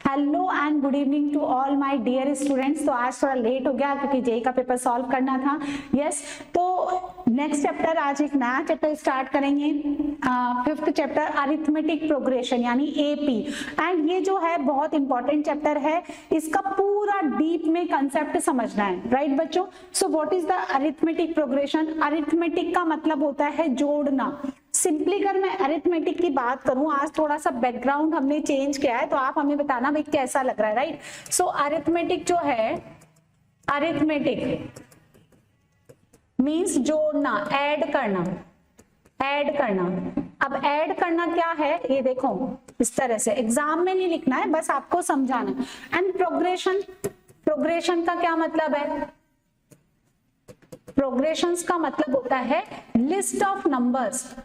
Hello and good evening to all my dear students. तो आज थोड़ा लेट हो गया क्योंकि जेई का पेपर सॉल्व करना था। यस, तो नेक्स्ट चैप्टर, आज एक नया चैप्टर स्टार्ट करेंगे, फिफ्थ चैप्टर अरिथमेटिक प्रोग्रेशन यानी एपी। एंड ये जो है बहुत इंपॉर्टेंट चैप्टर है, इसका पूरा डीप में कंसेप्ट समझना है, राइट बच्चों। So what is the arithmetic progression? Arithmetic का मतलब होता है जोड़ना। सिंपली अगर मैं अरिथमेटिक की बात करूं, आज थोड़ा सा बैकग्राउंड हमने चेंज किया है तो आप हमें बताना भाई कैसा लग रहा है, राइट। सो अरिथमेटिक जो है, अरिथमेटिक मींस जोड़ना, ऐड करना, ऐड करना। अब ऐड करना क्या है ये देखो, इस तरह से एग्जाम में नहीं लिखना है, बस आपको समझाना। एंड प्रोग्रेशन, प्रोग्रेशन का क्या मतलब है? प्रोग्रेशंस का मतलब होता है list of numbers,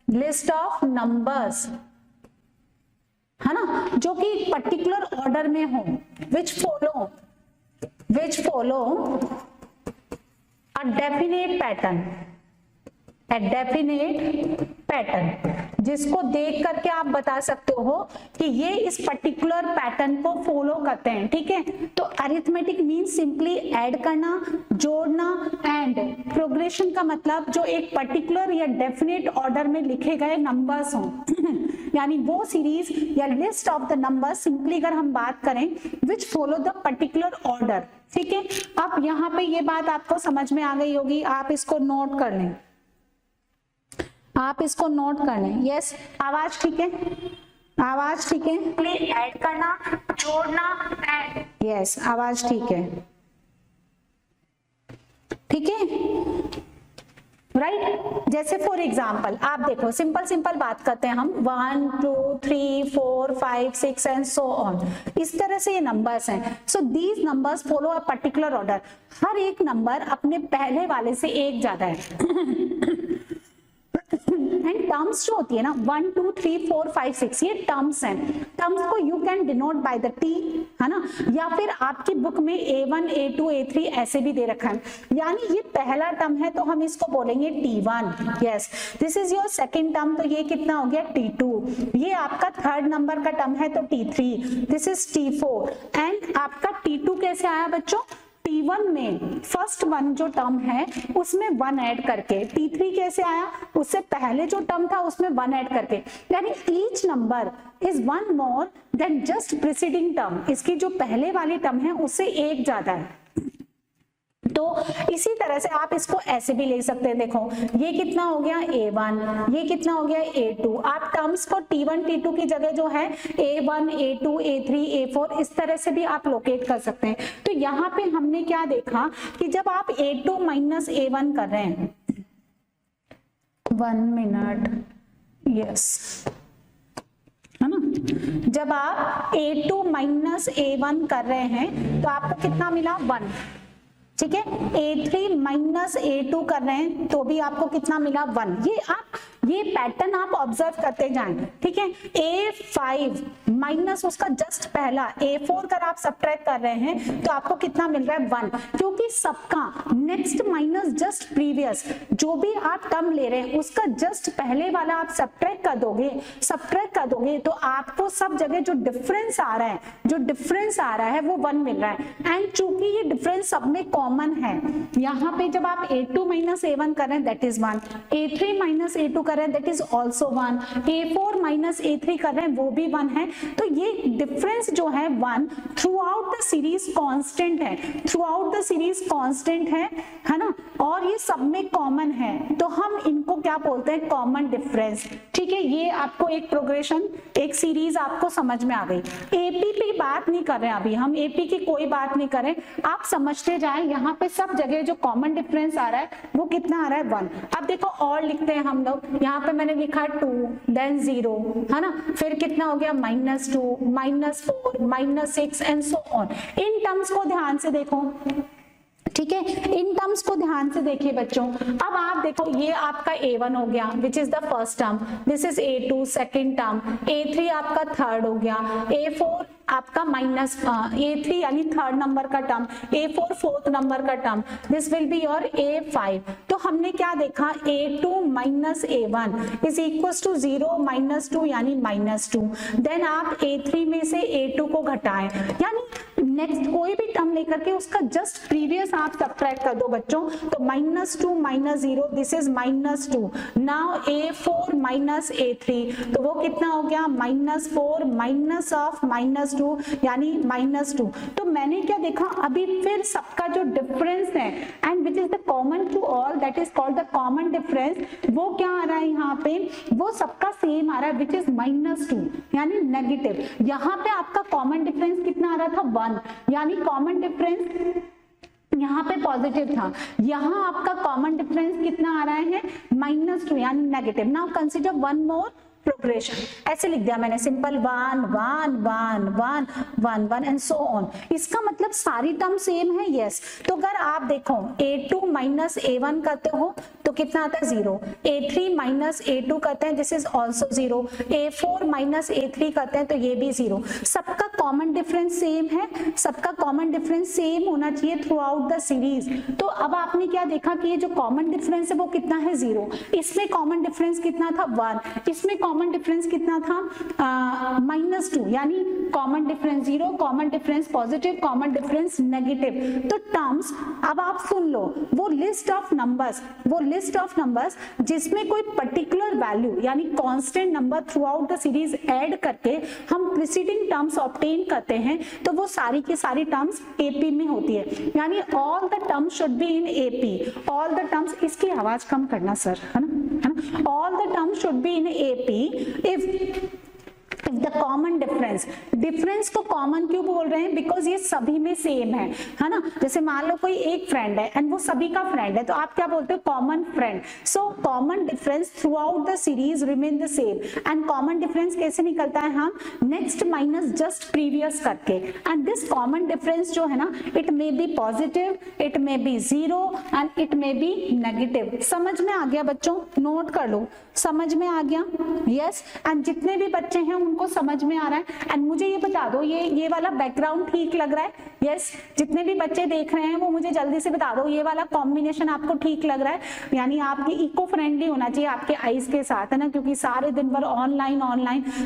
list of numbers, है ना, जो कि पर्टिकुलर ऑर्डर में हो, which follow a definite pattern, a definite pattern, जिसको देख करके आप बता सकते हो कि ये इस पर्टिकुलर पैटर्न को फॉलो करते हैं, ठीक है। तो अरिथमेटिक मींस सिंपली ऐड करना, जोड़ना। एंड प्रोग्रेशन का मतलब जो एक पर्टिकुलर या डेफिनेट ऑर्डर में लिखे गए नंबर्स हों यानी वो सीरीज या list of the numbers, simply अगर हम बात करें विच फॉलो द पर्टिकुलर ऑर्डर, ठीक है। अब यहाँ पे ये बात आपको समझ में आ गई होगी, आप इसको नोट कर लें, आप इसको नोट कर लें। यस, आवाज ठीक है, आवाज ठीक है, ऐड करना, जोड़ना, एंड यस, आवाज ठीक है, ठीक है, राइट। जैसे फॉर एग्जाम्पल आप देखो, सिंपल सिंपल बात करते हैं हम, 1 2 3 4 5 6 एंड सो ऑन, इस तरह से ये नंबर्स हैं। So these numbers follow a particular order, हर एक नंबर अपने पहले वाले से एक ज्यादा है। एंड टर्म्स जो होती है ना, 1 2 3 4 5 6, ये टर्म्स हैं। टर्म्स को you can denote by the T, है ना, या फिर आपकी बुक में A1 A2 A3 ऐसे भी दे रखा है। यानी ये पहला टर्म है तो हम इसको बोलेंगे T1। Yes, this is your second term, तो ये कितना हो गया T2। ये आपका थर्ड नंबर का टर्म है तो T3, this is T4। And आपका T2 कैसे आया बच्चों? T1 में फर्स्ट वन जो टर्म है उसमें 1 ऐड करके। T3 कैसे आया? उससे पहले जो टर्म था उसमें 1 ऐड करके। यानी each number is 1 more than just preceding term, इसकी जो पहले वाली टर्म है उससे एक ज्यादा है। तो इसी तरह से आप इसको ऐसे भी ले सकते हैं। देखो ये कितना हो गया A1, ये कितना हो गया A2। आप टर्म्स को T1 T2 की जगह जो है A1 A2 A3 A4 इस तरह से भी आप लोकेट कर सकते हैं। तो यहाँ पे हमने क्या देखा कि जब आप A2 माइनस A1 कर रहे हैं, 1 मिनट, यस, है ना, जब आप A2 माइनस A1 कर रहे हैं तो आपको कितना मिला? 1, ठीक है। A3 माइनस A2 कर रहे हैं तो भी आपको कितना मिला? 1। ये पैटर्न आप ऑब्जर्व करते जाएं, ठीक है। A5 माइनस उसका जस्ट पहला A4 कर आप सब्ट्रैक्ट कर रहे हैं तो आपको कितना मिल रहा है? 1, क्योंकि सबका नेक्स्ट माइनस जस्ट प्रीवियस, जो भी आप टर्म ले रहे हैं उसका जस्ट पहले वाला आप सब्ट्रैक्ट कर दोगे तो आपको सब जगह जो डिफरेंस आ रहा है, वो 1 मिल रहा है। एंड चूंकि ये डिफरेंस सब में कॉमन है, यहाँ पे जब आप A2 माइनस A1 कर रहे हैं that is 1, A3 minus A2 कर रहे हैं that is also 1, A4 minus A3 कर रहे हैं वो भी 1 है। तो ये डिफरेंस जो है 1 through out the series constant है ना, और ये सब में कॉमन है, तो हम इनको क्या बोलते हैं? कॉमन डिफरेंस, ठीक है। ये आपको एक प्रोग्रेशन, एक सीरीज आपको समझ में आ गई। एपी पे बात नहीं कर रहे हैं अभी हम, एपी की कोई बात नहीं करें, आप समझते जाएं। यहाँ पे सब जगह जो कॉमन डिफरेंस आ रहा है वो कितना आ रहा है? 1। अब देखो और लिखते हैं हम लोग, यहाँ पे मैंने लिखा 2 देन 0, है ना, फिर कितना हो गया? -2 -4 -6 and so on. In terms को ध्यान से देखो, ठीक है, इन टर्म्स को ध्यान से देखिए बच्चों। अब आप देखो ये आपका A1 हो गया विच is the first term, this is A2 second term, A3 आपका थर्ड हो गया, A4 आपका माइनस A3 यानी थर्ड नंबर का टर्म, A4 फोर्थ नंबर का term, this will be your A5। तो हमने क्या देखा, A2 minus A1 is equal to 0 minus 2 यानी माइनस 2। देन आप A3 में से A2 को घटाएं, यानी नेक्स्ट कोई भी टर्म लेकर के उसका जस्ट प्रीवियस आप सब्ट्रैक्ट कर दो बच्चों। तो minus 2 minus 0 this is minus 2। Now A4 minus A3 तो वो कितना हो गया, माइनस 4 माइनस ऑफ माइनस 2 यानी माइनस 2। तो मैंने क्या देखा, अभी फिर सबका जो डिफरेंस है and which is the common to all that is called the common difference, वो क्या आ रहा है यहाँ पे, वो सबका सेम आ रहा है विच इज माइनस 2 यानी नेगेटिव। यहाँ पे आपका कॉमन डिफरेंस कितना आ रहा था, 1 यानी कॉमन डिफरेंस यहाँ पे पॉजिटिव था, यहाँ आपका कॉमन डिफरेंस कितना आ रहा है, माइनस 2 यानी negative. Now consider one more progression, ऐसे लिख दिया मैंने सिंपल 1 1 1 1 1 1 एंड सो ऑन। इसका मतलब सारी टर्म सेम है, यस। तो अगर आप देखो A2 माइनस A1 करते हो तो कितना आता है, 0। A3 माइनस A2 करते हैं, this is also 0। A4 minus A3 करते हैं तो ये भी 0। सबका कॉमन डिफरेंस सेम है, सबका कॉमन डिफरेंस सेम होना चाहिए थ्रू आउट द सीरीज। तो अब आपने क्या देखा कि ये जो कॉमन डिफरेंस है वो कितना है, 0। इसमें कॉमन डिफरेंस कितना था, 1। इसमें कॉमन डिफरेंस कितना था, माइनस 2 यानी common difference 0, common difference positive, common difference negative. तो टर्म्स अब आप सुन लो, वो लिस्ट ऑफ नंबर्स जिसमें कोई पर्टिकुलर वैल्यू यानी constant number through out the series add करके हम प्रीसीडिंग टर्म्स ऑब्टेन करते हैं, तो वो सारी की सारी टर्म्स AP में होती है, यानी all the terms should be in AP। All the terms, इसकी आवाज कम करना सर, है ना, all the terms should be in AP if the common difference को कॉमन क्यों बोल रहे हैं, बिकॉज ये सभी में सेम है ना। जैसे मान लो कोई एक फ्रेंड है एंड वो सभी का फ्रेंड है, तो आप क्या बोलते हो, common friend. So common difference through out the series remain the same. And common difference कैसे निकलता है, हम नेक्स्ट माइनस जस्ट प्रीवियस करके। एंड दिस कॉमन डिफरेंस जो है ना, it may be positive, it may be 0 and it may be negative. समझ में आ गया बच्चों, नोट कर लो, समझ में आ गया, यस। एंड जितने भी बच्चे हैं उनको समझ में आ रहा है। एंड मुझे ये बता दो, ये वाला बैकग्राउंड ठीक लग रहा है, यस। जितने भी बच्चे देख रहे हैं वो मुझे जल्दी से बता दो, ये वाला कॉम्बिनेशन आपको ठीक लग रहा है, यानी आपकी इको फ्रेंडली होना चाहिए आपके आईज के साथ, है ना, क्योंकि सारे दिन भर ऑनलाइन।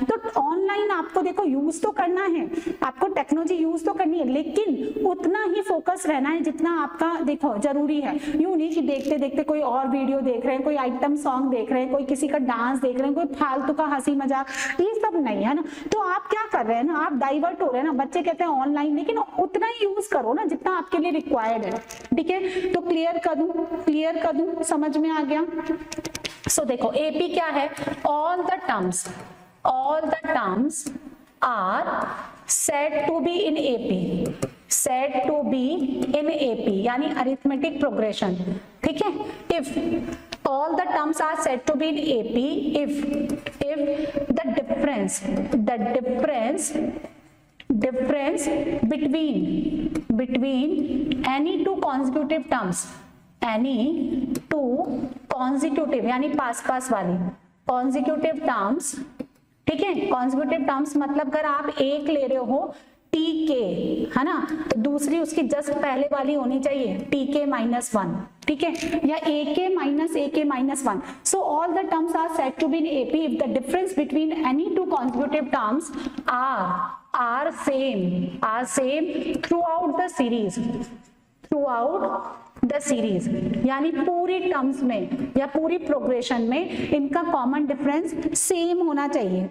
तो ऑनलाइन आपको देखो यूज तो करना है, आपको टेक्नोलॉजी यूज तो करनी है, लेकिन उतना ही फोकस रहना है जितना आपका देखो जरूरी है। यूं नहीं कि देखते देखते कोई और वीडियो देख रहे हैं, कोई आइटम सॉन्ग देख रहे हैं, कोई किसी का डांस देख रहे हैं, कोई फालतू का हंसी मजाक, ये सब नहीं है ना। तो आप क्या कर रहे हैं ना, आप डाइवर्ट हो रहे हैं ना। बच्चे कहते हैं ऑनलाइन, लेकिन उतना ही यूज करो ना जितना आपके लिए रिक्वायर्ड है, ठीक है। तो क्लियर कर दूं, समझ में आ गया। सो देखो AP क्या है, all the terms are said to be in AP यानी अरिथमेटिक प्रोग्रेशन, ठीक है। if all the terms are said to be in AP if the difference between any two consecutive terms, यानी पास वाली consecutive terms, ठीक है। consecutive terms मतलब अगर आप एक ले रहे हो TK, है ना, तो दूसरी उसकी जस्ट पहले वाली होनी चाहिए TK - 1, ठीक है, या AK - 1। So all the terms are said to be in AP if the difference between any two consecutive terms are same throughout the series, यानी पूरी टर्म्स में या पूरी प्रोग्रेशन में इनका कॉमन डिफरेंस सेम होना चाहिए।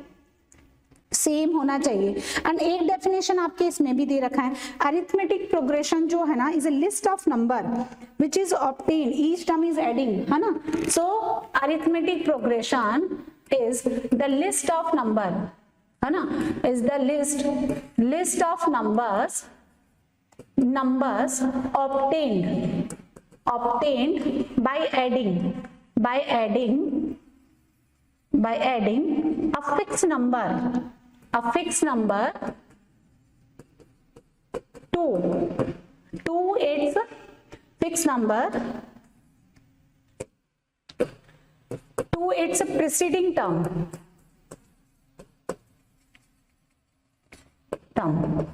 एंड एक डेफिनेशन आपके इसमें भी दे रखा है, अरिथमेटिक प्रोग्रेशन जो है ना is a list of number which is obtain, each term is adding, है ना। So arithmetic progression is the list of number, है ना, is the list of numbers obtained by adding a fixed number to its fixed number to its preceding term, term,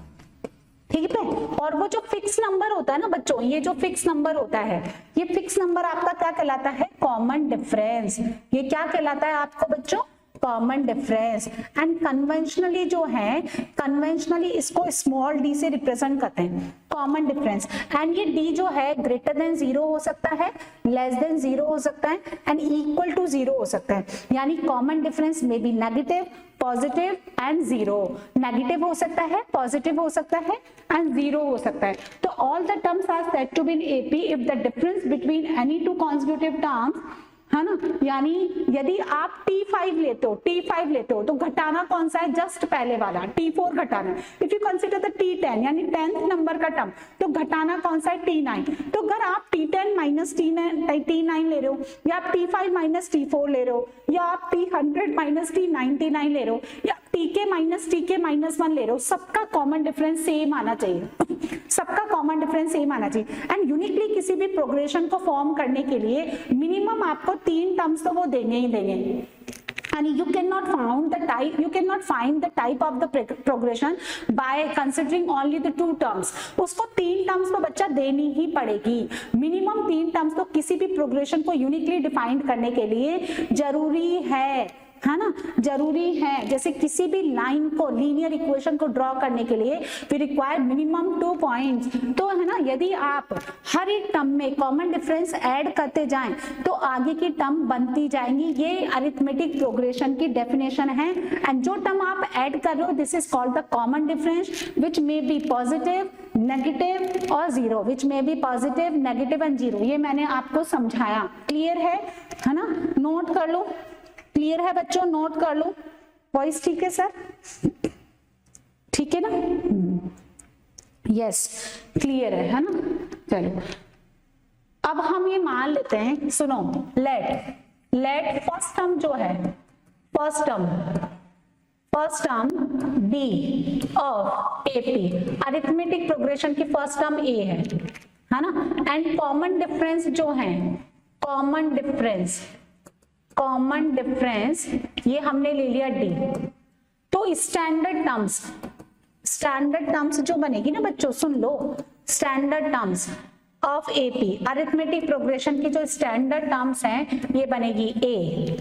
ठीक है। और वो जो fix number होता है ना बच्चों, ये जो फिक्स नंबर होता है, ये फिक्स नंबर आपका क्या कहलाता है? Common difference. ये क्या कहलाता है आपको बच्चों? Common difference. एंड कन्वेंशनली जो है, कन्वेंशनली इसको स्मॉल डी से रिप्रेजेंट करते हैं, कॉमन डिफरेंस। एंड ये डी जो है ग्रेटर देन 0 हो सकता है, लेस देन 0 हो सकता है, एंड इक्वल टू 0 हो सकता है। यानी कॉमन डिफरेंस में be negative, positive and 0। Negative हो सकता है, पॉजिटिव हो सकता है एंड 0 हो सकता है। तो all the terms are said to be in AP if the difference between any two consecutive terms, है ना। यानी यदि आप T5 लेते हो तो घटाना कौन सा है? जस्ट पहले वाला T4 घटाना। If you consider the T10 यानी 10th नंबर का टर्म, तो घटाना कौन सा है? T9। तो अगर आप T10 माइनस T9 ले रहे हो, या आप T5 माइनस T4 ले रहे हो, या आप T100 माइनस T99 ले रहे हो, या TK माइनस TK-1 ले रहे हो, सबका कॉमन डिफरेंस सेम आना चाहिए, सबका कॉमन डिफरेंस सेम आना चाहिए। एंड यूनिकली किसी भी प्रोग्रेशन को फॉर्म करने के लिए मिनिमम आपको 3 टर्म्स तो वो देंगे ही देंगे। And you cannot find the type of the progression by considering only the 2 terms. उसको 3 टर्म्स तो बच्चा देनी ही पड़ेगी, मिनिमम 3 टर्म्स तो किसी भी प्रोग्रेशन को यूनिकली डिफाइन करने के लिए जरूरी है ना, जरूरी है। जैसे किसी भी लाइन को, लीनियर इक्वेशन को ड्रॉ करने के लिए वी रिक्वायर मिनिमम 2 पॉइंट्स। तो है ना, यदि आप हर एक टर्म में कॉमन डिफरेंस ऐड करते जाएं तो आगे की टर्म बनती जाएंगी। ये अरिथमेटिक प्रोग्रेशन की डेफिनेशन है। एंड जो टर्म आप ऐड कर रहे हो, this is called the common difference which may be positive, negative और 0, which may be positive, negative and 0। ये मैंने आपको समझाया, क्लियर है ना? नोट कर लो, क्लियर है बच्चों? नोट कर लो। वॉइस ठीक है सर? ठीक है ना? यस, क्लियर है ना? चलो अब हम ये मान लेते हैं, सुनो, लेट फर्स्ट टर्म जो है, first term D of AP, arithmetic progression की फर्स्ट टर्म ए है ना। एंड कॉमन डिफरेंस जो है, कॉमन डिफरेंस ये हमने ले लिया डी। तो स्टैंडर्ड टर्म्स जो बनेगी ना बच्चों, सुन लो, standard terms of AP, arithmetic progression की जो स्टैंडर्ड टर्म्स हैं, ये बनेगी ए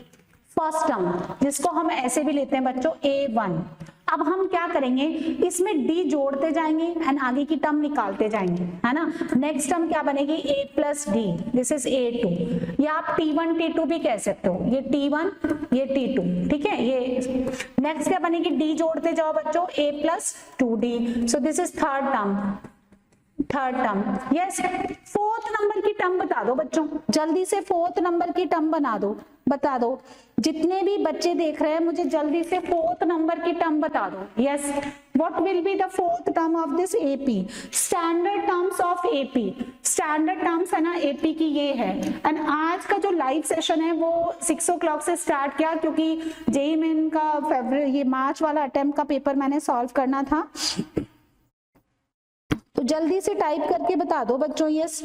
फर्स्ट टर्म, जिसको हम ऐसे भी लेते हैं बच्चों A1। अब हम क्या करेंगे, इसमें d जोड़ते जाएंगे एंड आगे की टर्म निकालते जाएंगे, है ना। नेक्स्ट टर्म क्या बनेगी? a plus D, this is A2। या आप T1 T2 भी कह सकते हो, ये T1 ये T2, ठीक है। ये नेक्स्ट क्या बनेगी? d जोड़ते जाओ बच्चों, a plus 2d, so this is third term. Yes, fourth number की टर्म बता दो बच्चों, जल्दी से फोर्थ नंबर की टर्म बता दो। जितने भी बच्चे देख रहे हैं, मुझे जल्दी से फोर्थ नंबर की टर्म बता दो। Yes, what will be the fourth term of this AP? Standard terms of AP, standard terms है ना एपी की, ये है। एंड आज का जो लाइव सेशन है वो 6 o'clock से स्टार्ट किया, क्योंकि जेईई मेन का ये मार्च वाला अटेम्प्ट का पेपर मैंने सॉल्व करना था। तो जल्दी से टाइप करके बता दो बच्चों यस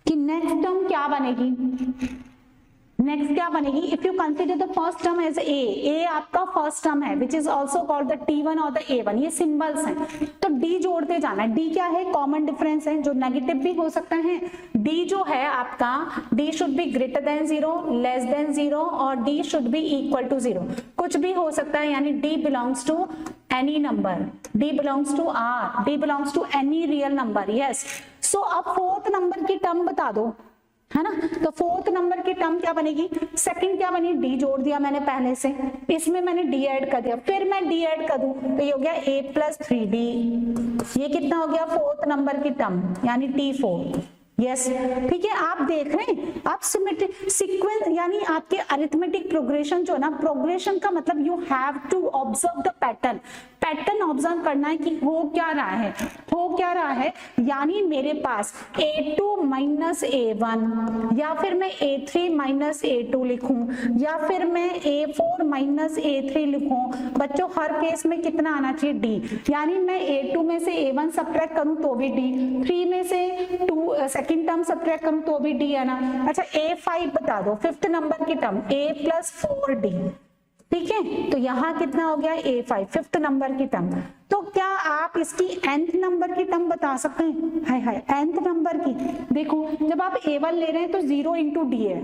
कि नेक्स्ट टर्म क्या बनेगी। If you consider the first term as A आपका फर्स्ट टर्म है, which is also called the T1 और द A1, ये सिंबल्स हैं। तो D जोड़ते जाना है। D क्या है? कॉमन डिफरेंस है, जो नेगेटिव भी हो सकता है। D जो है आपका, D should be greater than 0, less than 0 और D should be equal to 0, कुछ भी हो सकता है। यानी D belongs to any number, D belongs to R, D belongs to any real number. Yes, so अब फोर्थ नंबर की term बता दो, है ना। तो फोर्थ नंबर की टर्म क्या बनेगी? सेकंड क्या बनी? D जोड़ दिया मैंने पहले से, इसमें मैंने D ऐड कर दिया, फिर मैं D ऐड कर दूं तो ये हो गया A प्लस 3D। ये कितना हो गया? फोर्थ नंबर की टर्म, यानी T4। यस, ठीक है। आप देख रहे हैं, आप सिमेट्रिक सीक्वेंस, यानी आपके अरिथमेटिक प्रोग्रेशन जो ना, प्रोग्रेशन का मतलब you have to observe the pattern observe करना है कि हो क्या रहा है। यानी मेरे पास A2 माइनस A1, या फिर मैं A3 माइनस A2 लिखूं, या फिर मैं A4 माइनस A3 लिखूं। बच्चों हर केस में कितना आना चाहिए? D। यानी मैं A2 में से A1 सब्ट्रैक्ट करूं तो भी D, 3 में से 2 सेकेंड टर्म सब्ट्रैक्ट करूं तो भी D है ना। अच्छा, A5 बता दो, फिफ्थ नंबर की टर्म A प्लस 4D, ठीक है, तो यहाँ कितना हो गया A5, फिफ्थ नंबर की टर्म। तो क्या आप इसकी nth नंबर की टर्म बता सकते हैं? हाय हाय, nth नंबर की देखो, जब आप A1 ले रहे हैं तो 0 into D है।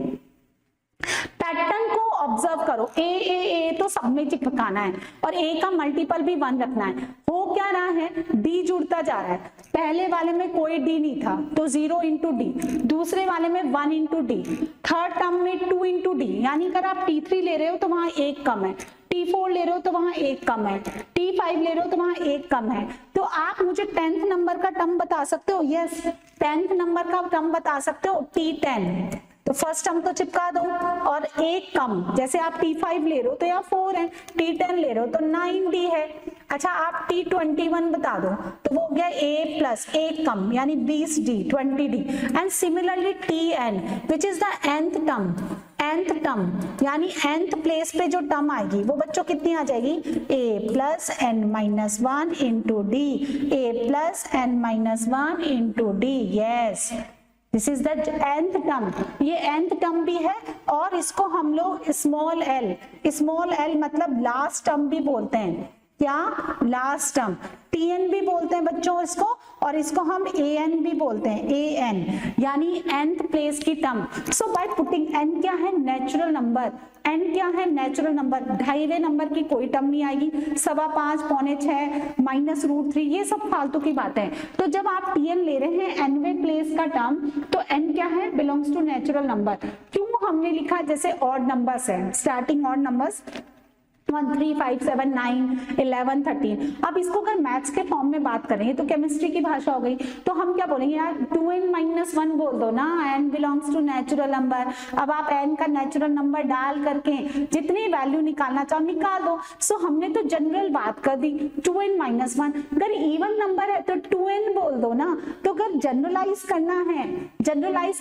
पैटर्न को ऑब्जर्व करो, ए तो सब में चिपकाना है और ए का मल्टीपल भी 1 रखना है। हो क्या रहा है, डी जुड़ता जा रहा है। पहले वाले में कोई डी नहीं था तो 0 into D, दूसरे वाले में 1 into D, थर्ड टर्म में 2 into D, यानी अगर आप T3 ले रहे हो तो वहां एक कम है, T4 ले रहे हो तो वहां एक कम है, T5 ले रहे हो तो वहां एक कम है। तो आप मुझे 10th नंबर का टर्म बता सकते हो? यस, 10th नंबर का टर्म बता सकते हो, T10। तो फर्स्ट टर्म तो चिपका दो और एक कम, जैसे आप T5 ले रहे हो तो यहाँ 4 है, T10 ले रहे हो तो 9D है। अच्छा, आप T21 बता दो तो वो हो गया A प्लस एक कम यानी 20D 20D। And similarly Tn which is the nth term, nth term यानी nth प्लेस पे जो टर्म आएगी वो बच्चों कितनी आ जाएगी, A plus n minus 1 into D, A plus n minus 1 into D। Yes, this is the nth term. ये nth term भी है और इसको हम लोग स्मॉल l मतलब लास्ट टर्म भी बोलते हैं। क्या? Last term. Tn भी बोलते हैं बच्चों इसको, और इसको हम An भी बोलते हैं, An यानी nth प्लेस की term. So by putting n क्या है, नेचुरल नंबर। n क्या है, नेचुरल नंबर। 2.5वें नंबर की कोई टर्म नहीं आएगी, 5.25, 5.25, माइनस √3, ये सब फालतू की बातें हैं। तो जब आप Tn ले रहे हैं nवें प्लेस का टर्म, तो n क्या है, बिलोंग्स टू नेचुरल नंबर। क्यों हमने लिखा, जैसे ऑड नंबर्स है, स्टार्टिंग ऑड नंबर्स 1 3 5 7 9 11 13। अब इसको अगर मैथ्स के फॉर्म में बात करें तो केमिस्ट्री की भाषा हो गई, तो हम क्या बोलेंगे यार, 2n-1 बोल दो ना, n belongs to natural number. अब आप n का नेचुरल नंबर डाल करके जितनी वैल्यू निकालना चाहो निकाल दो। सो हमने तो जनरल बात कर दी, 2n-1। अगर इवन नंबर है तो 2n बोल दो ना। तो अगर जनरलाइज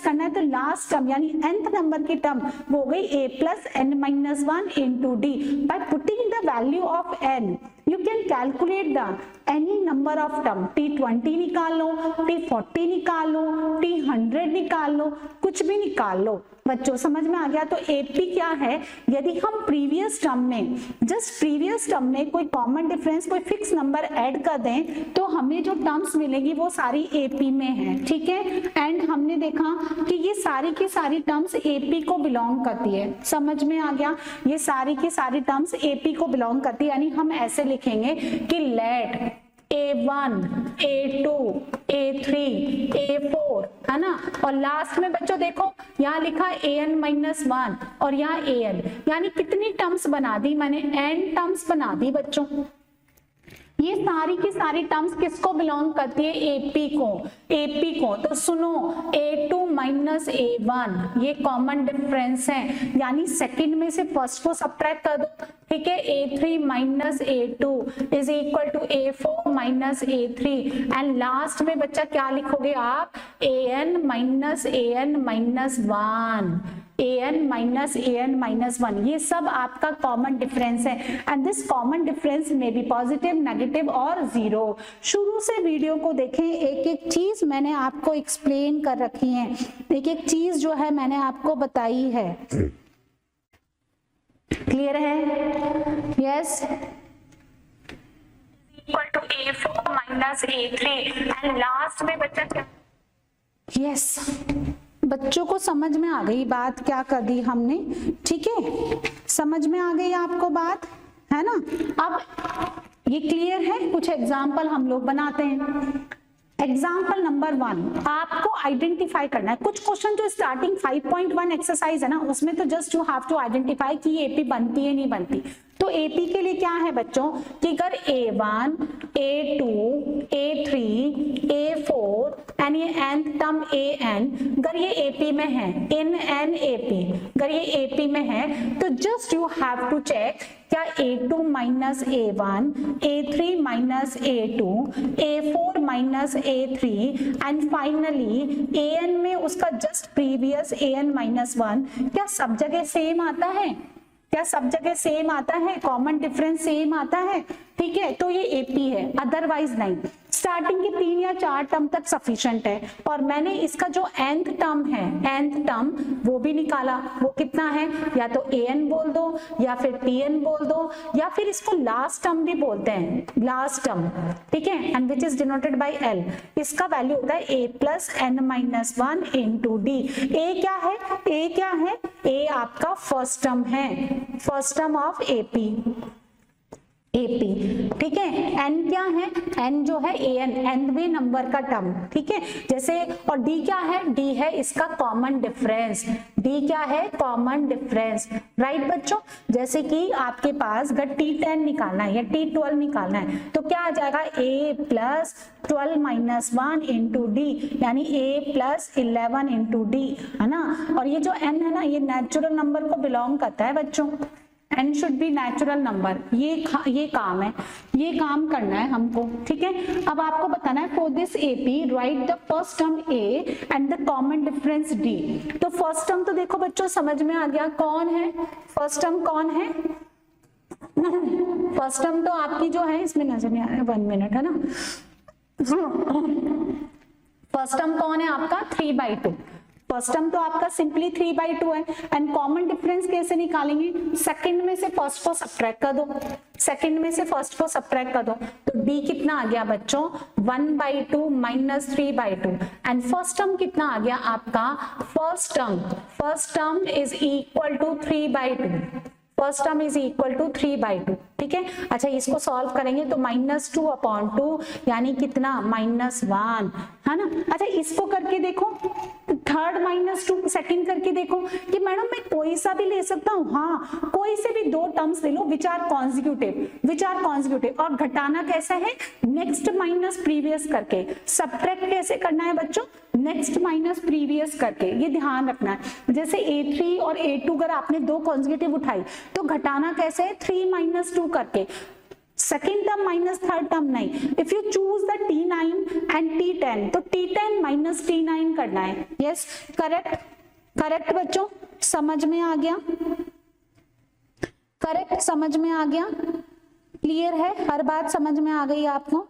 करना है तो लास्ट टर्म यानी nth नंबर की टर्म वो हो गई A plus n-1 into D। By putting the value of n you can calculate the any number of term, T20 निकाल लो, T40 निकाल लो, T100 निकाल लो, कुछ भी निकाल लो। बच्चों समझ में आ गया? तो AP क्या है, यदि हम प्रीवियस टर्म में कोई कॉमन डिफरेंस, कोई फिक्स नंबर ऐड कर दें तो हमें जो टर्म्स मिलेगी वो सारी AP में है। ठीक है, एंड हमने देखा कि ये सारी की सारी टर्म्स AP को बिलोंग करती है। समझ में आ गया? ये सारी की सारी टर्म्स AP को बिलोंग करती है, यानी हम ऐसे लिखेंगे कि late A1, A2, A3, A4, है ना। और लास्ट में बच्चों देखो यहाँ लिखा An-1 और यहाँ An, यानी कितनी टर्म्स बना दी मैंने, n टर्म्स बना दी बच्चों। ये सारी की सारी टर्म्स किसको बिलोंग करती है, AP को। तो सुनो, A2 माइनस A1 ये कॉमन डिफरेंस है, यानी सेकंड में से फर्स्ट को सब्ट्रैक्ट कर दो। ठीक है, A3 minus A2 is equal to A4 minus A3। And लास्ट में बच्चा क्या लिखोगे आप, An minus An minus 1, An minus 1। ये सब आपका कॉमन डिफरेंस है, एंड दिस कॉमन डिफरेंस में भी पॉजिटिव, नेगेटिव और 0। शुरू से वीडियो को देखें, एक एक चीज मैंने आपको एक्सप्लेन कर रखी है, एक एक चीज जो है मैंने आपको बताई है। क्लियर है? Yes, equal to A4 minus A3 and लास्ट में बच्चा क्या, यस बच्चों को समझ में आ गई बात, क्या कर दी हमने। ठीक है, समझ में आ गई आपको बात, है ना। अब ये क्लियर है, कुछ एग्जाम्पल हम लोग बनाते हैं। एग्जाम्पल नंबर 1, आपको आइडेंटिफाई करना है कुछ क्वेश्चन जो स्टार्टिंग 5.1 एक्सरसाइज है ना, उसमें तो just you have to identify कि ये AP बनती है नहीं बनती। तो AP के लिए क्या है बच्चों कि अगर A1, A2, A3, A4 and ये nth टर्म An अगर ये AP में है, इन n AP अगर ये AP में है, तो just you have to check क्या A2 minus A1, A3 minus A2, A4 minus A3 and finally An में उसका जस्ट प्रीवियस An माइनस 1 क्या सब जगह सेम आता है? क्या सब जगह सेम आता है? कॉमन डिफरेंस सेम आता है? ठीक है, तो ये AP है, अदरवाइज नहीं। स्टार्टिंग के 3 या 4 टर्म तक सफिशिएंट है, और मैंने इसका जो nth टर्म है, nth टर्म वो भी निकाला, वो कितना है, या तो an बोल दो या फिर tn बोल दो, या फिर इसको लास्ट टर्म भी बोलते हैं, लास्ट टर्म, ठीक है, and which is denoted by l। इसका वैल्यू होता है a plus n minus 1 into D. a क्या है, a क्या है, a आपका फर्स्ट टर्म है, फर्स्ट टर्म ऑफ एपी, ठीक है। n क्या है, n जो है an, nवे नंबर का टर्म, ठीक है, जैसे, और d क्या है, d है इसका कॉमन डिफरेंस, d क्या है, कॉमन डिफरेंस, राइट बच्चों। जैसे कि आपके पास अगर t10 निकालना है या t12 निकालना है तो क्या आ जाएगा, a plus 12 minus 1 into D, यानी a प्लस 11 इंटू डी, है ना। और ये जो n है ना, ये नेचुरल नंबर को बिलोंग करता है बच्चों, n should be natural number. ये काम है, ये काम करना है हमको, ठीक है। अब आपको बताना है for this AP right the first term a and the common difference d। तो फर्स्ट टर्म तो देखो बच्चों समझ में आ गया, कौन है फर्स्ट टर्म, कौन है फर्स्ट टर्म, तो आपकी जो है इसमें नजर नहीं आ रहा है, 1 मिनट, है ना। फर्स्ट टर्म कौन है आपका, 3/2। फर्स्ट टर्म तो आपका सिंपली 3/2 है, एंड कॉमन डिफरेंस कैसे निकालेंगे, सेकंड में से फर्स्ट को सब्ट्रैक्ट कर दो, सेकंड में से फर्स्ट को सब्ट्रैक्ट कर दो, तो d कितना आ गया बच्चों, 1/2 माइनस 3/2, एंड फर्स्ट टर्म कितना आ गया आपका, first term is equal to 3/2, first term is equal to 3/2, ठीक है। अच्छा इसको सॉल्व करेंगे तो -2/2 यानी कितना, -1, है ना। अच्छा इसको करके देखो, थर्ड -2 सेकंड करके देखो कि मैडम मैं कोई सा भी ले सकता हूँ, हाँ कोई से भी 2 टर्म्स ले लो विच आर कॉन्जिक्यूटिव, और घटाना कैसा है, नेक्स्ट माइनस प्रीवियस करके, सब्ट्रैक्ट कैसे करना है बच्चों, नेक्स्ट माइनस प्रीवियस करके, ये ध्यान रखना है। जैसे a3 और a2 अगर आपने 2 कॉन्जिक्यूटिव उठाई तो घटाना कैसे है, 3 - 2 करके, second term minus third term नहीं। If you choose the t9 and t10 तो t10 माइनस t9 करना है, यस करेक्ट बच्चों, समझ में आ गया, करेक्ट समझ में आ गया, क्लियर है, हर बात समझ में आ गई आपको,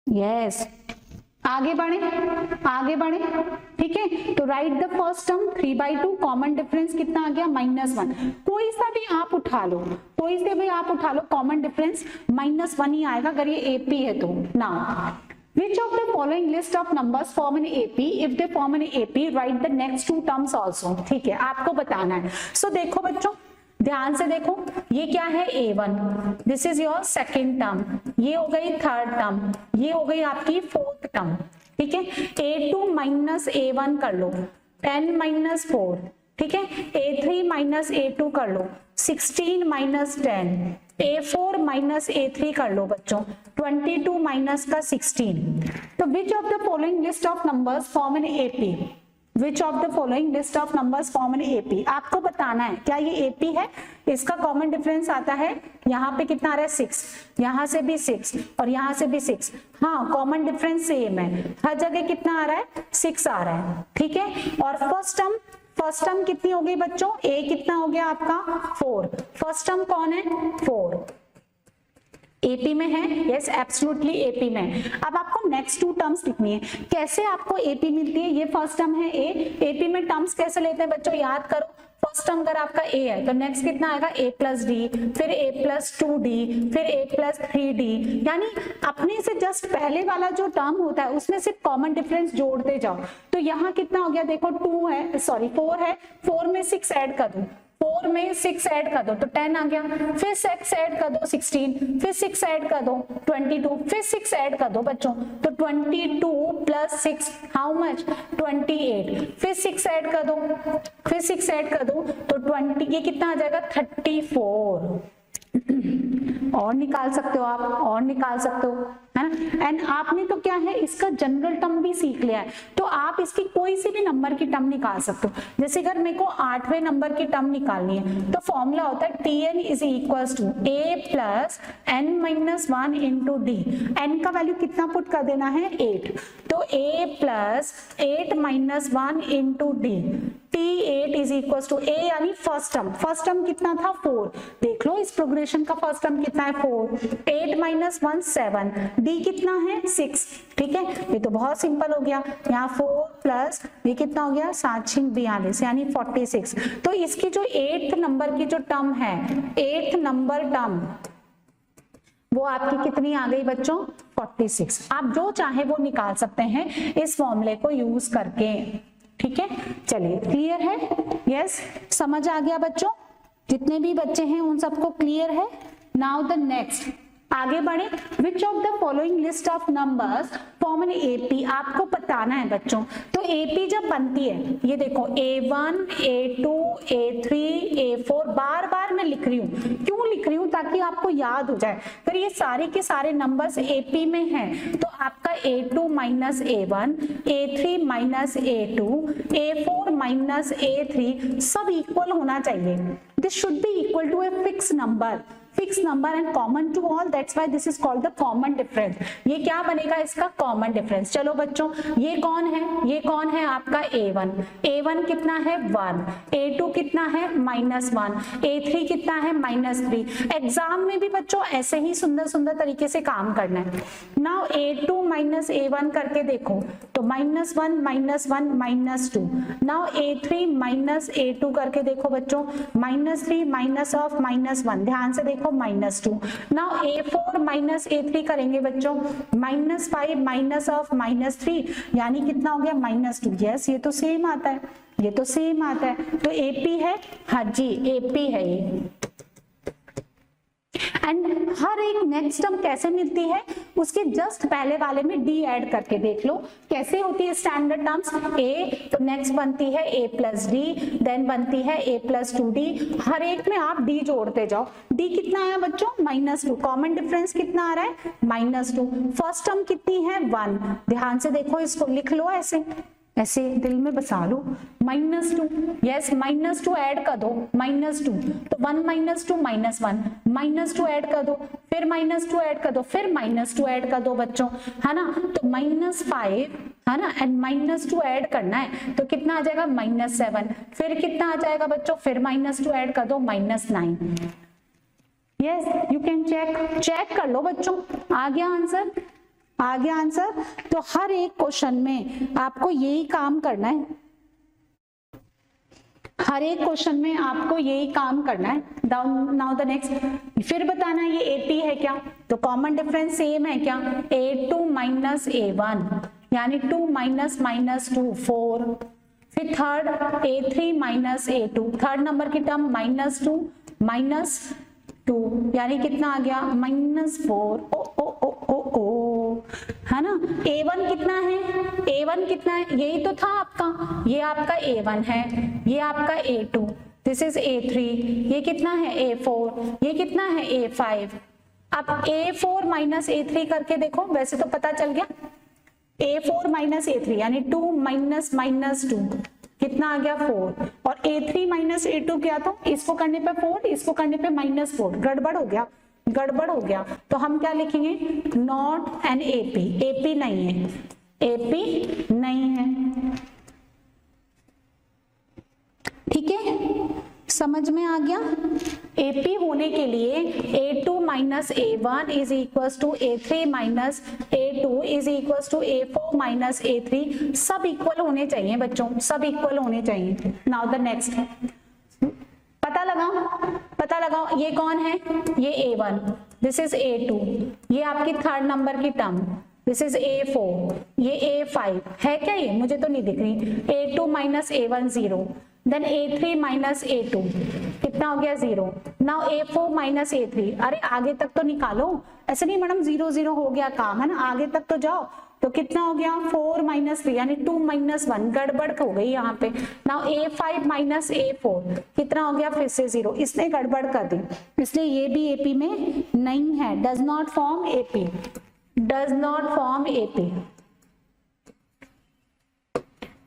यस आगे बढ़े, ठीक है। तो right the first term 3/2, common difference कितना आ गया, -1, कोई सा भी आप उठा लो, कॉमन डिफरेंस -1 ही आएगा अगर ये एपी है तो। Now which of the following list of numbers form an AP, if they form an AP write the next 2 terms also, ठीक है, आपको बताना है। सो देखो बच्चों ध्यान से देखो, ये क्या है, a1, this is your second term, ये हो गई थर्ड टर्म, ये हो गई आपकी फोर्थ टर्म, ठीक है। a2 माइनस a1 कर लो, 10 - 4, ठीक है। a3 माइनस a2 कर लो, 16 माइनस 10, a4 माइनस a3 कर लो बच्चों, 22 माइनस का 16। तो विच of the following list of numbers form an AP, which of the following list of numbers form an AP, आपको बताना है क्या ये एपी है। इसका कॉमन डिफरेंस आता है, यहाँ पे कितना आ रहा है 6, यहाँ से भी 6 और यहाँ से भी 6, हाँ कॉमन डिफरेंस सेम है, हर जगह कितना आ रहा है 6 आ रहा है, ठीक है। और फर्स्ट टर्म कितनी हो गई बच्चों, a कितना हो गया आपका 4, फर्स्ट टर्म कौन है 4, एपी में है, यस एब्सोल्युटली एपी में। अब आपको नेक्स्ट 2 टर्म्स लिखनी है, कैसे आपको एपी मिलती है, ये फर्स्ट टर्म है a, एपी में टर्म्स कैसे लेते हैं बच्चों, याद करो, फर्स्ट टर्म अगर आपका a है तो नेक्स्ट कितना आएगा a प्लस डी, फिर a प्लस 2d, फिर a प्लस 3d, यानी अपने से जस्ट पहले वाला जो टर्म होता है उसमें सिर्फ कॉमन डिफरेंस जोड़ते जाओ। तो यहाँ कितना हो गया देखो 4 है, 4 में 6 ऐड कर दो, 4 में 6 ऐड कर दो तो 10 आ गया, फिर 6 ऐड कर दो 16, फिर 6 ऐड कर दो 22, फिर 6 ऐड कर दो बच्चों, तो 22 प्लस 6 हाउ मच 28, फिर 6 ऐड कर दो, फिर 6 ऐड कर दो तो 20, ये कितना आ जाएगा 34। और निकाल सकते हो आप, और निकाल सकते हो, है ना। एंड आपने तो क्या है इसका जनरल टर्म भी सीख लिया है, तो आप इसकी कोई सी भी नंबर की टर्म निकाल सकते हो। जैसे अगर मेरे को 8वें नंबर की टर्म निकालनी है तो फॉर्मूला होता है tn is equals to a plus n minus 1 into D, n का वैल्यू कितना पुट कर देना है 8, तो a plus 8 minus 1 into D, T8 is equal to A यानी फर्स्ट टर्म कितना था 4, देख लो इस प्रोग्रेशन का फर्स्ट टर्म कितना है 4, 8 माइनस 1 7, D कितना है 6, ठीक है, ये तो बहुत सिंपल हो गया, यहाँ 4 प्लस ये कितना हो गया 7 6 42 यानी 46। तो इसकी जो 8th नंबर की जो टर्म है, 8th नंबर टर्म वो आपकी कितनी आ गई बच्चों 46। आप जो चाहे वो निकाल सकते हैं इस फॉर्मूले को यूज करके, ठीक है। चलिए क्लियर है, यस समझ आ गया बच्चों, जितने भी बच्चे हैं उन सबको क्लियर है। नाउ द नेक्स्ट, आगे बढ़े, विच of the following list of numbers form an AP, आपको बताना है बच्चों। तो एपी जब बनती है, ये देखो A1 A2 A3 A4 बार बार मैं लिख रही हूँ, क्यों लिख रही हूँ, ताकि आपको याद हो जाए। फिर ये सारे के सारे नंबर्स एपी में हैं, तो आपका A2 minus A1 A3 minus A2 A4 minus A3 सब इक्वल होना चाहिए। This should be equal to a fix number and common to all, that's why this is called the common difference. ये क्या बनेगा इसका कॉमन डिफरेंस। चलो बच्चों, ये कौन है आपका A1 कितना है 1, A2 कितना है -1, A3 कितना है -3। एग्जाम में भी बच्चों ऐसे ही सुंदर सुंदर तरीके से काम करना है। नाउ A2 माइनस A1 करके देखो तो -1 -2। नाउ A3 माइनस A2 करके देखो बच्चों, -3 माइनस ऑफ -1, ध्यान से देखो -2। नाउ A4 माइनस A3 करेंगे बच्चों, -5 माइनस ऑफ -3 यानी कितना हो गया -2। यस ये तो सेम आता है, तो AP है, हाँ जी AP है ये। एंड हर एक नेक्स्ट टर्म कैसे मिलती है, उसके जस्ट पहले वाले में डी ऐड करके देख लो कैसे होती है स्टैंडर्ड टर्म्स। ए तो नेक्स्ट बनती है A प्लस डी, देन बनती है A प्लस 2D, हर एक में आप डी जोड़ते जाओ। डी कितना आया बच्चों -2, कॉमन डिफरेंस कितना आ रहा है -2। फर्स्ट टर्म कितनी है 1, ध्यान से देखो, इसको लिख लो ऐसे दिल में बसा लो, -2, यस -2 ऐड कर दो, -2 तो 1 -2 -1, -2 ऐड कर दो, फिर -2 ऐड कर दो, फिर -2 ऐड कर दो बच्चों, है ना। तो -5 है ना, एंड -2 ऐड करना है तो कितना आ जाएगा -7, फिर कितना आ जाएगा बच्चों, फिर -2 ऐड कर दो -9। यस यू कैन चेक कर लो बच्चों, आ गया आंसर। तो हर एक क्वेश्चन में आपको यही काम करना है, नाउ द नेक्स्ट, फिर बताना है ये AP है क्या, तो कॉमन डिफरेंस सेम है क्या, A2 माइनस A1 यानी 2 माइनस -2 4, फिर third A3 minus A2, third number की टर्म -2 -2 यानी कितना आ गया -4। है ना। A1 कितना है, यही तो था आपका, ये आपका A1 है, ये आपका A2, दिस इज A3, ये कितना है A4, ये कितना है A5। अब A4 माइनस A3 करके देखो, वैसे तो पता चल गया, A4 माइनस A3 यानी 2 माइनस -2 कितना आ गया 4, और A3 माइनस A2 क्या था, इसको करने पे 4, इसको करने पे -4, गड़बड़ हो गया। तो हम क्या लिखेंगे, नॉट एन AP नहीं है, ठीक है, समझ में आ गया। AP होने के लिए A2 minus A1 is equal to A3 minus A2 is equal to A4 minus A3, सब इक्वल होने चाहिए बच्चों, सब इक्वल होने चाहिए। नाउ द नेक्स्ट, पता लगाओ ये कौन है, ये A1, दिस इज A2, ये आपकी थर्ड नंबर की टर्म, दिस इज A4, ये A5 है क्या, ये मुझे तो नहीं दिख रही। A2 minus A1 0, then A3 minus A2 कितना हो गया 0। नाउ A4 माइनस A3, अरे आगे तक तो निकालो, ऐसे नहीं मैडम 0 0 हो गया काम, है ना, आगे तक तो जाओ। तो कितना हो गया 4 माइनस 3 यानी 2 माइनस 1, गड़बड़ हो गई यहाँ पे। नाउ A5 माइनस A4 कितना हो गया, फिर से 0, इसने गड़बड़ कर दी, इसलिए ये भी AP में नहीं है, डज नॉट फॉर्म AP।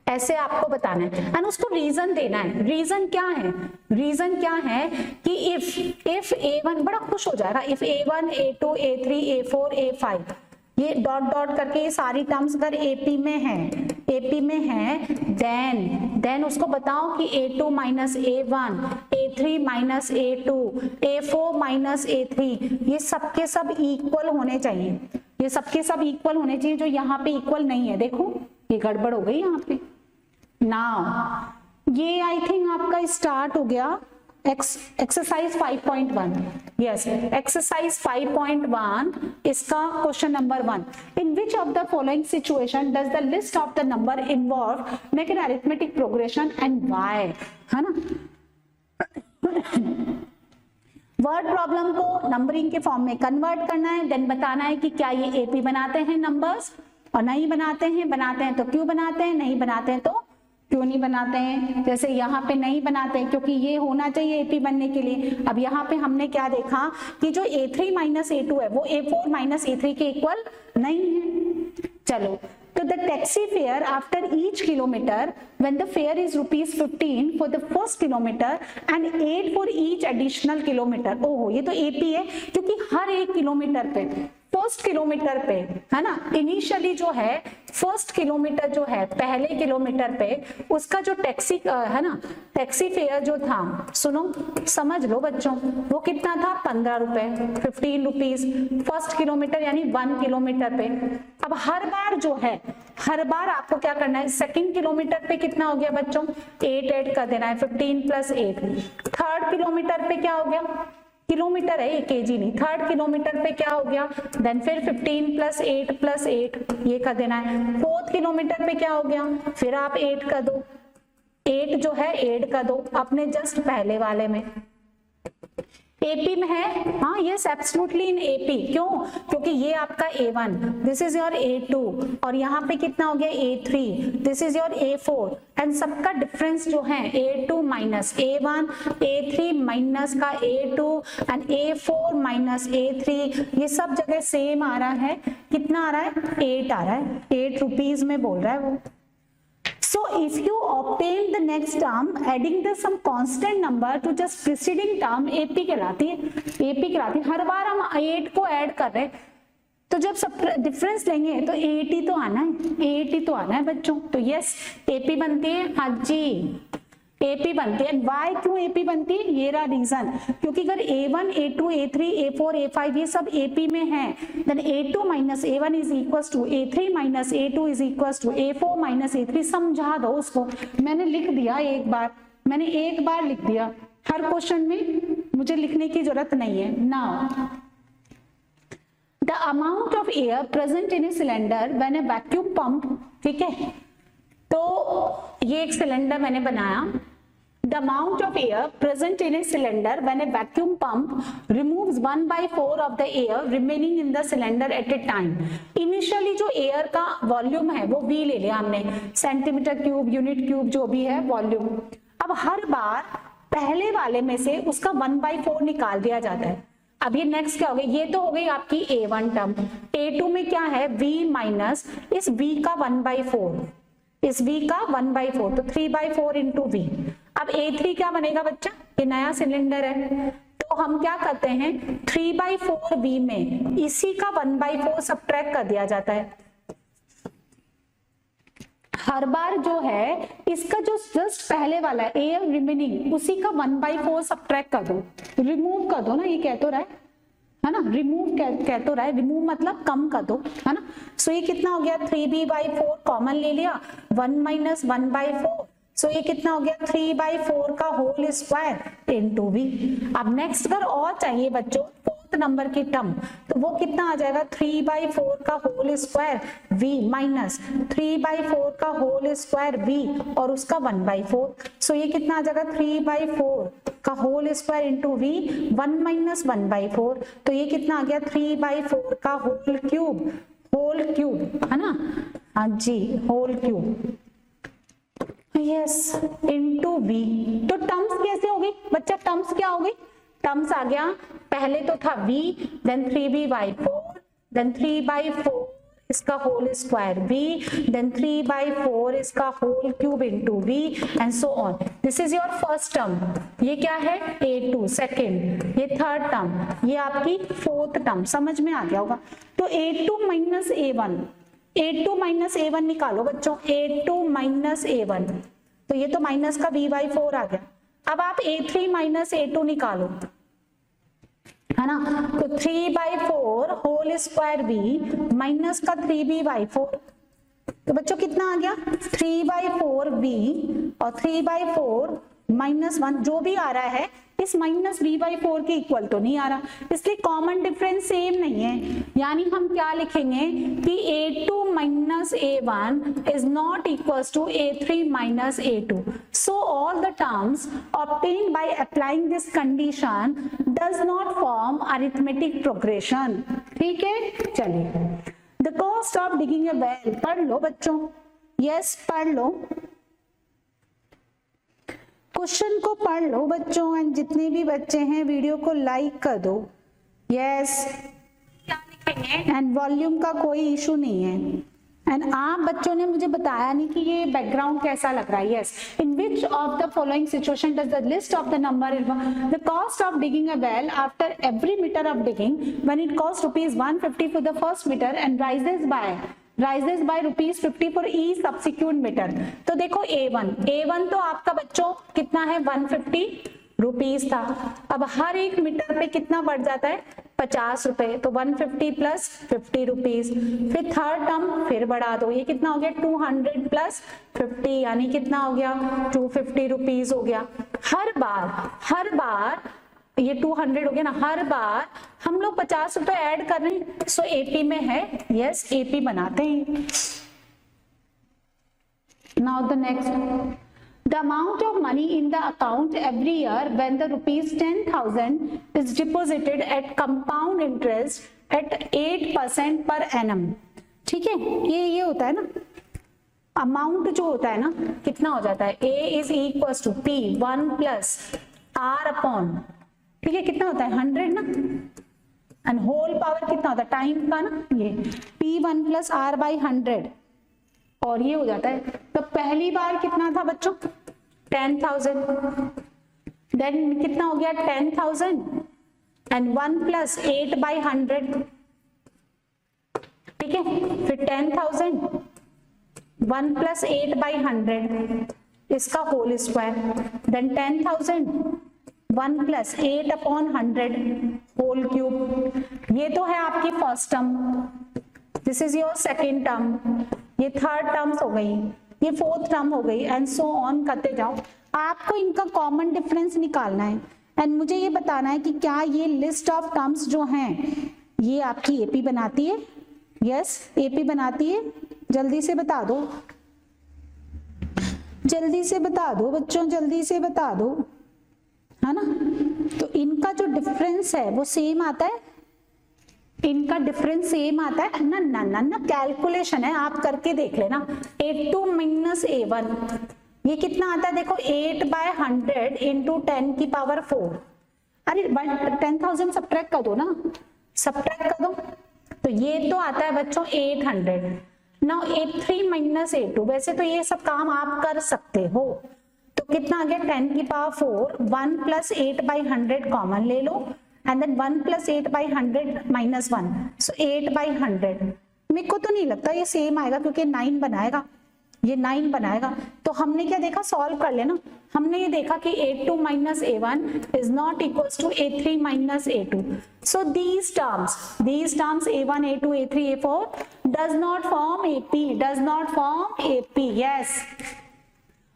ऐसे आपको बताना है एंड उसको रीजन देना है। रीजन क्या है कि इफ A1, बड़ा खुश हो जाएगा, if A1 A2 A3 A4 A5 ये डॉट डॉट करके ये सारी टर्म्स अगर AP में है AP में है, देन उसको बताओ कि A2 minus A1, A3 minus A2, A4 minus A3, ये सबके सब इक्वल होने चाहिए, ये सबके सब इक्वल होने चाहिए। जो यहाँ पे इक्वल नहीं है, देखो ये गड़बड़ हो गई यहाँ पे। नाउ ये आई थिंक आपका स्टार्ट हो गया एक्सरसाइज 5.1, यस एक्सरसाइज 5.1, इसका question number 1, in which of the following situation does the list of the number involve make an arithmetic progression and why, है ना। वर्ड प्रॉब्लम को नंबरिंग के form में convert करना है, देन बताना है कि क्या ये एपी बनाते हैं नंबर्स, और नहीं बनाते हैं तो क्यों बनाते हैं, नहीं बनाते हैं तो क्यों नहीं बनाते हैं। जैसे यहाँ पे नहीं बनाते हैं क्योंकि ये होना चाहिए एपी बनने के लिए। अब यहाँ पे हमने क्या देखा कि जो A3 माइनस A2 है वो A4 माइनस A3 के इक्वल नहीं है। चलो, तो the taxi fare after each kilometre when the fair is ₹15 for the first kilometre and 8 for each additional kilometre. ओहो, ये तो एपी है क्योंकि हर एक किलोमीटर पे, फर्स्ट किलोमीटर पे, है ना, इनिशियली जो है फर्स्ट किलोमीटर जो है पहले किलोमीटर पे उसका जो टैक्सी है ना, टैक्सी फेयर जो था, सुनो समझ लो बच्चों, वो कितना था, 15 रुपए, 15 रुपीज फर्स्ट किलोमीटर यानी 1 किलोमीटर पे। अब हर बार जो है, हर बार आपको क्या करना है, सेकंड किलोमीटर पे कितना हो गया बच्चों, 8 कर देना है, 15 प्लस 8। थर्ड किलोमीटर पे क्या हो गया, किलोमीटर है, केजी नहीं, थर्ड किलोमीटर पे क्या हो गया, देन फिर 15 प्लस 8 ये कर देना है। फोर्थ किलोमीटर पे क्या हो गया, फिर आप 8 कर दो, 8 जो है 8 कर दो अपने जस्ट पहले वाले में। एपी में है, हाँ यस एब्सोल्युटली इन एपी, क्यों, क्योंकि ये आपका A1, this is your A2, और यहाँ पे कितना हो गया A3, this is your A4, and सबका डिफरेंस जो है A2 minus A1, A3 minus का A2 and A4 minus A3, ये सब जगह सेम आ रहा है। कितना आ रहा है, 8 आ रहा है, 8 रुपीज में बोल रहा है वो। So if you obtain the next term adding the some constant number to just preceding term, AP कहलाती है, AP कहलाती है। हर बार हम 8 को ऐड कर रहे हैं तो जब सब डिफरेंस लेंगे तो 8 ही तो आना है, 8 ही तो आना है बच्चों। तो यस AP बनती है, हाँ जी AP बनती है। वाई क्यों AP बनती है, ये रहा रीजन, क्योंकि अगर A1, A2, A3, A4, A5 ये सब AP में है, then A2 minus A1 is equals to A3 minus A2 is equals to A4 minus A3। समझा दो उसको, मैंने लिख दिया एक बार, मैंने एक बार लिख दिया, हर क्वेश्चन में मुझे लिखने की जरूरत नहीं है। Now the amount of air present in a cylinder when A vacuum pump, ठीक है, तो ये एक सिलेंडर मैंने बनाया। The amount of air present in a cylinder when A vacuum pump removes 1/4 of the air remaining in the cylinder eight A time. Initially जो air का volume है वो V ले लिया हमने, सेंटीमीटर क्यूब, यूनिट क्यूब, जो भी है वॉल्यूम। अब हर बार पहले वाले में से उसका 1/4 निकाल दिया जाता है। अब ये नेक्स्ट क्या हो गया, ये तो हो गई आपकी A1 टर्म। A2 में क्या है, V माइनस इस V का 1/4, इस V का 1/4, तो 3/4 इंटू V। अब A3 क्या बनेगा बच्चा, ये नया सिलेंडर है, तो हम क्या करते हैं 3/4 V में इसी का 1/4 सब्ट्रैक्ट कर दिया जाता है। हर बार जो है इसका जो जस्ट पहले वाला एयर रिमेनिंग उसी का 1/4 सब्ट्रैक्ट कर दो, रिमूव कर दो ना, ये कह तो रहा है ना, रिमूव कह तो रहा है, रिमूव मतलब कम कर दो, है ना। सो ये कितना हो गया, 3b/4 कॉमन ले लिया, 1 माइनस 1/4, सो ये कितना हो गया 3/4 का होल स्क्वायर इंटू V। अब नेक्स्ट अगर और चाहिए बच्चों फोर्थ नंबर की टर्म, तो वो कितना आ जाएगा 3/4 का होल स्क्वायर V माइनस 3/4 का होल स्क्वायर V और उसका 1/4। सो ये कितना आ जाएगा 3/4 का whole square into V, 1 minus 1/4, तो ये कितना आ गया 3/4 का होल क्यूब, है ना, हाँ जी whole cube, yes into V। तो टर्म्स कैसे हो गई बच्चा, टर्म्स क्या हो गई, टर्म्स आ गया, पहले तो था V, देन 3b/4, देन 3/4 इसका होल स्क्वायर V, देन 3/4 इसका whole cube into V and so on. This is your first term, ये क्या है A2 सेकेंड, ये थर्ड टर्म, ये आपकी फोर्थ टर्म। समझ में आ गया होगा। तो A2 minus A1 A2 minus A1 निकालो बच्चों, A2 माइनस A1, तो ये तो माइनस का b/4 आ गया। अब आप A3 माइनस A2 निकालो, है ना, तो 3/4 होल स्क्वायर b माइनस का 3b/4, तो बच्चों कितना आ गया 3/4b और 3/4 माइनस 1 जो भी आ रहा है इस माइनस b/4 के इक्वल तो नहीं आ रहा, इसलिए कॉमन डिफरेंस सेम नहीं है। यानी हम क्या लिखेंगे कि A2 minus A1 is not equals to A3 minus A2। So all the terms obtained by applying this condition does not form arithmetic progression। ठीक है, चलिए the cost of digging A well पढ़ लो बच्चों, यस पढ़ लो, question को पढ़ लो बच्चों, and जितने भी बच्चे हैं वीडियो को लाइक कर दो, यस क्या लिखेंगे, एंड वॉल्यूम का कोई इशू नहीं है। एंड आप बच्चों ने मुझे बताया नहीं कि ये बैकग्राउंड कैसा लग रहा है। Yes, in which of the following situation does the list of the number the cost of digging a well after every metre of digging when it cost ₹150 for the first metre and rises by ₹50 for each subsequent metre. तो देखो A1 तो आपका बच्चों कितना है 150 rupees था। अब हर एक मीटर पे कितना बढ़ जाता है 50 रुपए, तो 150 प्लस 50 रुपीज। फिर थर्ड टर्म फिर बढ़ा दो, ये कितना हो गया 200 प्लस 50 यानी कितना हो गया 250 रुपीज हो गया। हर बार ये 200 हो गया ना, हर बार हम लोग 50 रुपए ऐड कर रहे हैं। सो एपी में है, यस एपी बनाते हैं। Now the next, the amount of money in the account every year when the ₹10,000 is deposited at compound interest at 8% per annum। ठीक है, ये होता है ना अमाउंट जो होता है ना, कितना हो जाता है A is equals to P 1 plus R upon, ठीक है कितना होता है 100 ना, एंड होल पावर कितना होता है टाइम का ना, ये P1 plus R by 100 और ये हो जाता है। तो पहली बार कितना था बच्चों 10,000, देन कितना हो गया 10,000 एंड 1 प्लस 8 बाई 100, ठीक है, फिर 10,000 1 प्लस 8 बाई 100 इसका whole square, then 10,000 1 plus 8 upon 100 whole cube. ये तो है आपकी first term, this is your second term, ये थर्ड टर्म्स हो गई, ये फोर्थ टर्म हो गई, एंड सो ऑन करते जाओ। आपको इनका कॉमन डिफरेंस निकालना है एंड मुझे ये बताना है कि क्या ये लिस्ट ऑफ टर्म्स जो हैं ये आपकी एपी बनाती है। यस एपी बनाती है, जल्दी से बता दो, जल्दी से बता दो बच्चों, जल्दी से बता दो, है ना। तो इनका जो डिफरेंस है वो सेम आता है, इनका डिफरेंस सेम आता है ना, ना ना ना कैलकुलेशन है, आप करके देख लेना। A2 माइनस A1 ये कितना आता है देखो 8/100 इंटू 10 की पावर 4, अरे 10,000 सब्ट्रैक्ट कर दो ना, सब्ट्रैक्ट कर दो, तो ये तो आता है बच्चों 800। नाउ A3 माइनस A2, वैसे तो ये सब काम आप कर सकते हो, तो कितना आ गया 10 की पावर 4, 1 प्लस 8/100 कॉमन ले लो and then 1 plus 8/100 minus 1, so 8/100। मेरे को तो नहीं लगता ये सेम आएगा क्योंकि 9 बनाएगा, ये 9 बनाएगा। तो हमने क्या देखा, सॉल्व कर लेना, हमने ये देखा कि A2 minus A1 is not equals to A3 minus A2, so these terms A1 A2 A3 A4 does not form AP, yes।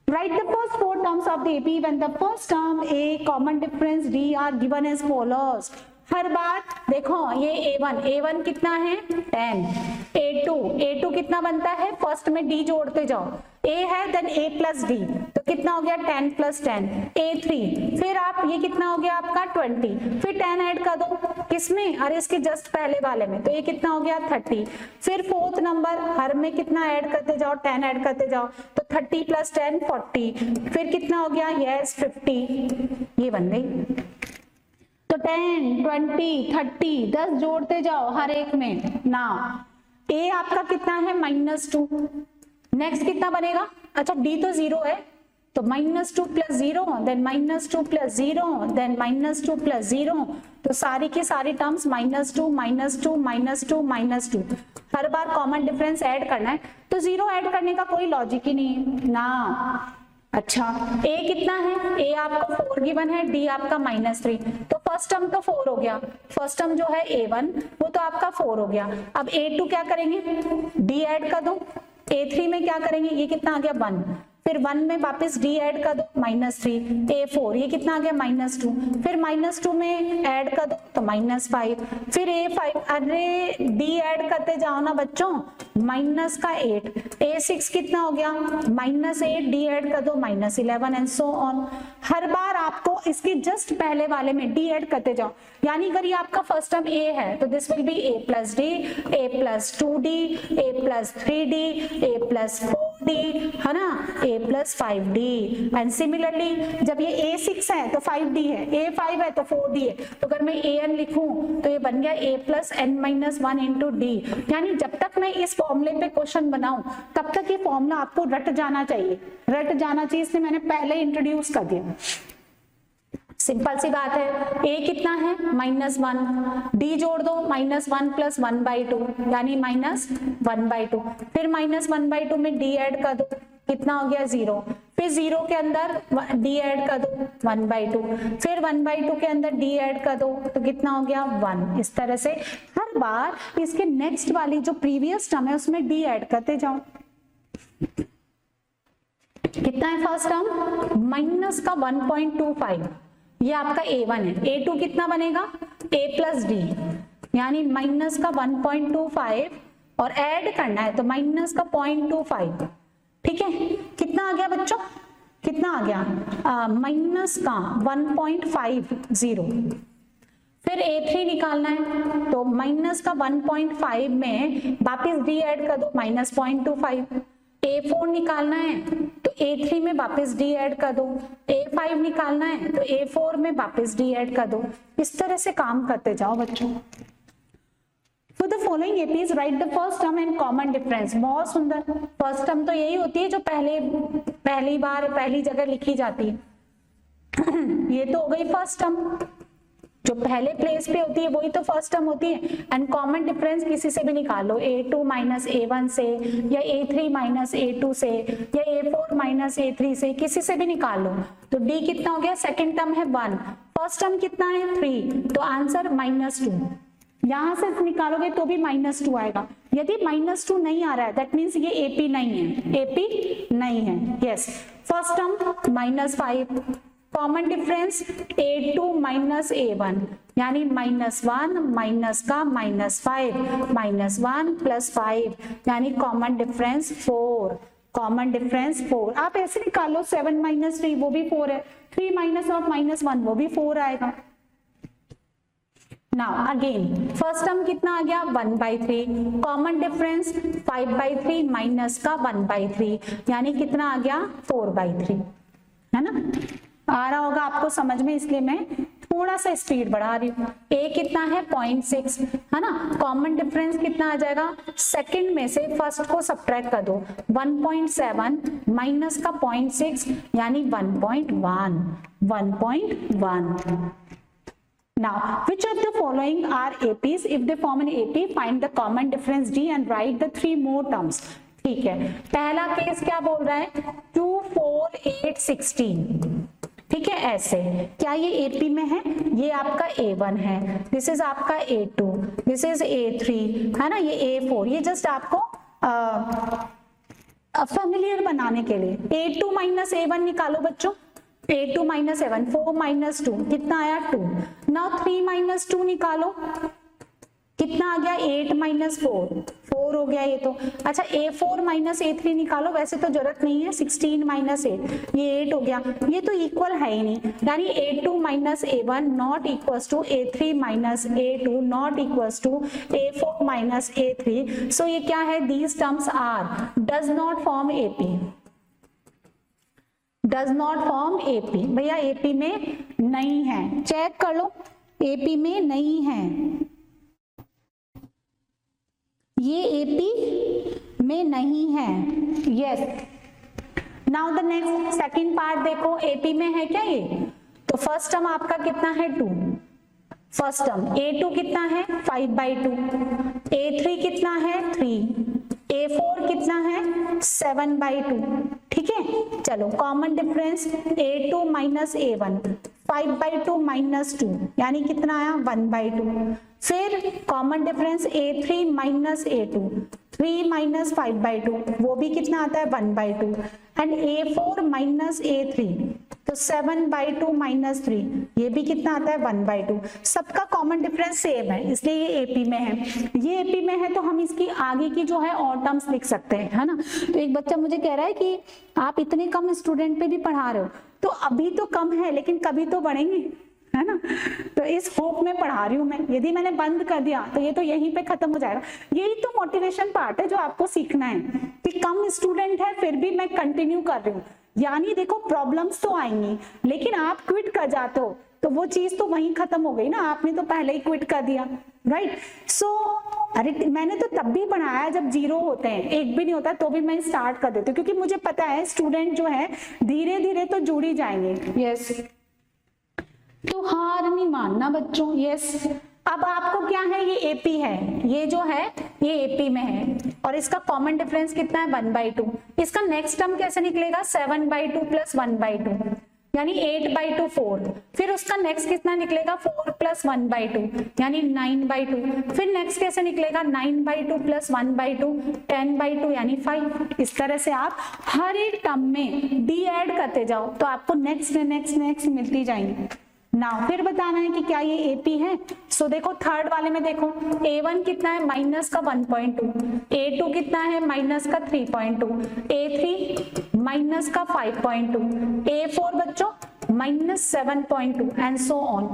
Write the first 4 terms of the AP when the first term A common difference D are given as follows। हर बार देखो ये A1 कितना है 10, A2 कितना बनता है, first में D जोड़ते जाओ, A है देन A प्लस D, तो कितना हो गया 10 प्लस 10, A3 फिर आप ये कितना हो गया आपका 20, फिर 10 ऐड कर दो किसमें, अरे इसके जस्ट पहले वाले में, तो ये कितना हो गया 30, फिर फोर्थ नंबर हर में कितना ऐड करते जाओ 10 ऐड करते जाओ, तो 30 प्लस 10 40, फिर कितना हो गया यस 50, ये बन गई। तो 10 20 30 10 जोड़ते जाओ हर एक में ना। A आपका कितना है -2, नेक्स्ट कितना बनेगा, अच्छा D तो 0 है, तो -2 + 0 देन -2 + 0 देन -2 + 0, तो सारी की सारी टर्म्स -2 -2 -2 -2। हर बार कॉमन डिफरेंस ऐड करना है, तो 0 ऐड करने का कोई लॉजिक ही नहीं है ना। अच्छा a कितना है, a आपका 4 गिवन है, d आपका -3, तो फर्स्ट टर्म तो 4 हो गया, फर्स्ट टर्म जो है a1 वो तो आपका 4 हो गया। अब a2 क्या करेंगे, d ऐड कर दो, a3 में क्या करेंगे, ये कितना आ गया 1, फिर 1 में वापस d ऐड कर दो -3, a4 ये कितना आ गया -2, फिर -2 में ऐड कर दो तो -5, फिर a5, अरे d ऐड करते जाओ ना बच्चों, -8, a6 कितना हो गया -8, d ऐड कर दो -11 एंड सो ऑन। हर बार आपको इसके जस्ट पहले वाले में d ऐड करते जाओ, यानी अगर ये आपका फर्स्ट टर्म a है तो this will B a + d, a + 2d, a + 3d, a + 4d, है ना, a + 5d, एंड सिमिलरली जब ये a6 है तो 5d है, a5 है तो 4d है, तो अगर मैं an लिखूं तो ये बन गया a + n-1 × d, यानी जब तक मैं इस फॉर्मूले पे क्वेश्चन बनाऊं तब तक ये फॉर्मूला आपको रट जाना चाहिए, इसलिए मैंने पहले इंट्रोड्यूस कर दिया। सिंपल सी बात है, a कितना है -1, d जोड़ दो -1 + 1/2 यानी -1/2, फिर -1/2 में d ऐड कर दो, कितना हो गया 0, फिर 0 के अंदर d ऐड कर दो 1/2, फिर 1/2 के अंदर d ऐड कर दो तो कितना हो गया 1। इस तरह से हर बार इसके नेक्स्ट वाली जो प्रीवियस टर्म है उसमें d ऐड करते जाओ। कितना है फर्स्ट टर्म माइनस का 1.25, ये आपका a1 है, a2 कितना बनेगा a + d यानी माइनस का 1.25 और ऐड करना है तो माइनस का 0.25, ठीक है। कितना आ गया बच्चों, कितना आ गया माइनस का 1.50, फिर a3 निकालना है तो माइनस का 1.5 में वापस d ऐड कर दो -0.25, a4 निकालना है तो a3 में वापस d ऐड कर दो, a5 निकालना है तो a4 में वापस d ऐड कर दो। इस तरह से काम करते जाओ बच्चों। For the following APs write the first term and common difference। बहुत सुंदर, फर्स्ट टर्म तो यही होती है जो पहली बार पहली जगह लिखी जाती है। ये तो हो गई फर्स्ट टर्म, जो पहले प्लेस पे होती है वही तो फर्स्ट टर्म होती है। एंड कॉमन डिफरेंस किसी से भी निकालो, a2 - a1 से या a3 - a2 से या a4 - a3 से, किसी से भी निकाल लो। तो d कितना हो गया, सेकंड टर्म है 1, फर्स्ट टर्म कितना है 3, तो आंसर -2। यहां से निकालोगे तो भी -2 आएगा। यदि -2 नहीं आ रहा है दैट मीन्स ये AP नहीं है, AP नहीं है। Yes, first term -5, common difference a2 - a1 यानी -1 माइनस का -5, -1 + 5 यानी कॉमन डिफरेंस 4, कॉमन डिफरेंस 4। आप ऐसे निकालो 7 - 3 वो भी 4 है, 3 - -1 वो भी 4 आएगा। नाउ अगेन फर्स्ट टर्म कितना आ गया 1/3, कॉमन डिफरेंस 5/3 माइनस का 1/3 यानी कितना आ गया 4/3, है ना। आ रहा होगा आपको समझ में, इसलिए मैं थोड़ा सा स्पीड बढ़ा रही हूँ। a कितना है 0.6, है ना। कॉमन डिफरेंस कितना आ जाएगा, सेकंड में से फर्स्ट को सब्ट्रैक्ट कर दो, 1.7 माइनस का 0.6 यानी 1.1, 1.1। Now, which of the following are APs? If they form an AP, find the common difference D and write the 3 more terms. ठीक है, पहला केस क्या बोल रहा है 2, 4, 8, 16, ठीक है। ऐसे क्या ये AP में है, ये आपका A1 है, दिस इज आपका A2, दिस इज A3, है ना, ये A4। ये जस्ट आपको फेमिलियर बनाने के लिए। A2 - A1 निकालो बच्चों, a2 - a1, 4 - 2 कितना आया 2। नाउ 3 - 2 निकालो, कितना आ गया 8 - 4, 4 हो गया ये तो। अच्छा a4 - a3 निकालो, वैसे तो जरूरत नहीं है, 16 - 8 ये 8 हो गया, ये तो इक्वल है ही नहीं, यानी a2 - a1 not equals to a3 - a2 not equals to a4 - a3। So ये क्या है, these terms are does not form AP, does not form AP। भैया AP में नहीं है, चेक कर लो, AP में नहीं है, ये AP में नहीं है। Yes, now the next second part देखो, एपी में है क्या ये, तो फर्स्ट टर्म आपका कितना है 2, फर्स्ट टर्म a2 कितना है 5/2, a3 कितना है 3, a4 कितना है 7/2, ठीक है। चलो common difference a2 minus a1, 5/2 minus 2 यानी कितना आया 1/2, फिर common difference a3 minus a2, 3 minus 5/2 वो भी कितना आता है 1/2, एंड a4 माइनस a3 तो 7/2 माइनस 3 ये भी कितना आता है 1/2। सबका कॉमन डिफरेंस सेम है इसलिए ये एपी में है। ये एपी में है तो हम इसकी आगे की जो है और टर्म्स लिख सकते हैं, है ना। तो एक बच्चा मुझे कह रहा है कि आप इतने कम स्टूडेंट पे भी पढ़ा रहे हो, तो अभी तो कम है लेकिन कभी तो बढ़ेंगे, है ना। तो इस होप में पढ़ा रही हूँ मैं, यदि मैंने बंद कर दिया तो ये तो यहीं पे खत्म हो जाएगा। यही तो मोटिवेशन पार्ट है जो आपको सीखना है कि कम स्टूडेंट है फिर भी मैं कंटिन्यू कर रही हूँ। यानी देखो प्रॉब्लम्स तो आएंगी लेकिन आप क्विट कर जाते हो तो वो चीज तो वहीं खत्म हो गई ना, आपने तो पहले ही क्विट कर दिया, राइट। सो अरे मैंने तो तब भी बनाया जब 0 होते हैं, 1 भी नहीं होता तो भी मैं स्टार्ट कर देती हूँ, क्योंकि मुझे पता है स्टूडेंट जो है धीरे धीरे तो जुड़ ही जाएंगे। यस, तो हार नहीं मानना बच्चों। यस, अब आपको क्या है, ये एपी है, ये जो है ये एपी में है और इसका कॉमन डिफरेंस कितना है 1/2। इसका नेक्स्ट टर्म कैसे निकलेगा 7/2 प्लस 1/2 यानी 8/2 4, फिर उसका नेक्स्ट कितना निकलेगा 4 प्लस 1/2 यानी 9/2, फिर नेक्स्ट कैसे निकलेगा 9/2 प्लस 1/2 10/2 यानी 5। इस तरह से आप हर एक टर्म में डी ऐड करते जाओ तो आपको नेक्स्ट नेक्स्ट नेक्स्ट मिलती जाएंगी। नाउ फिर बताना है कि क्या ये एपी है। सो देखो थर्ड वाले में देखो a1 कितना है माइनस का 1.2, a2 कितना है माइनस का 3.2, a3 माइनस का 5.2, a4 बच्चों minus 7.2 and so on.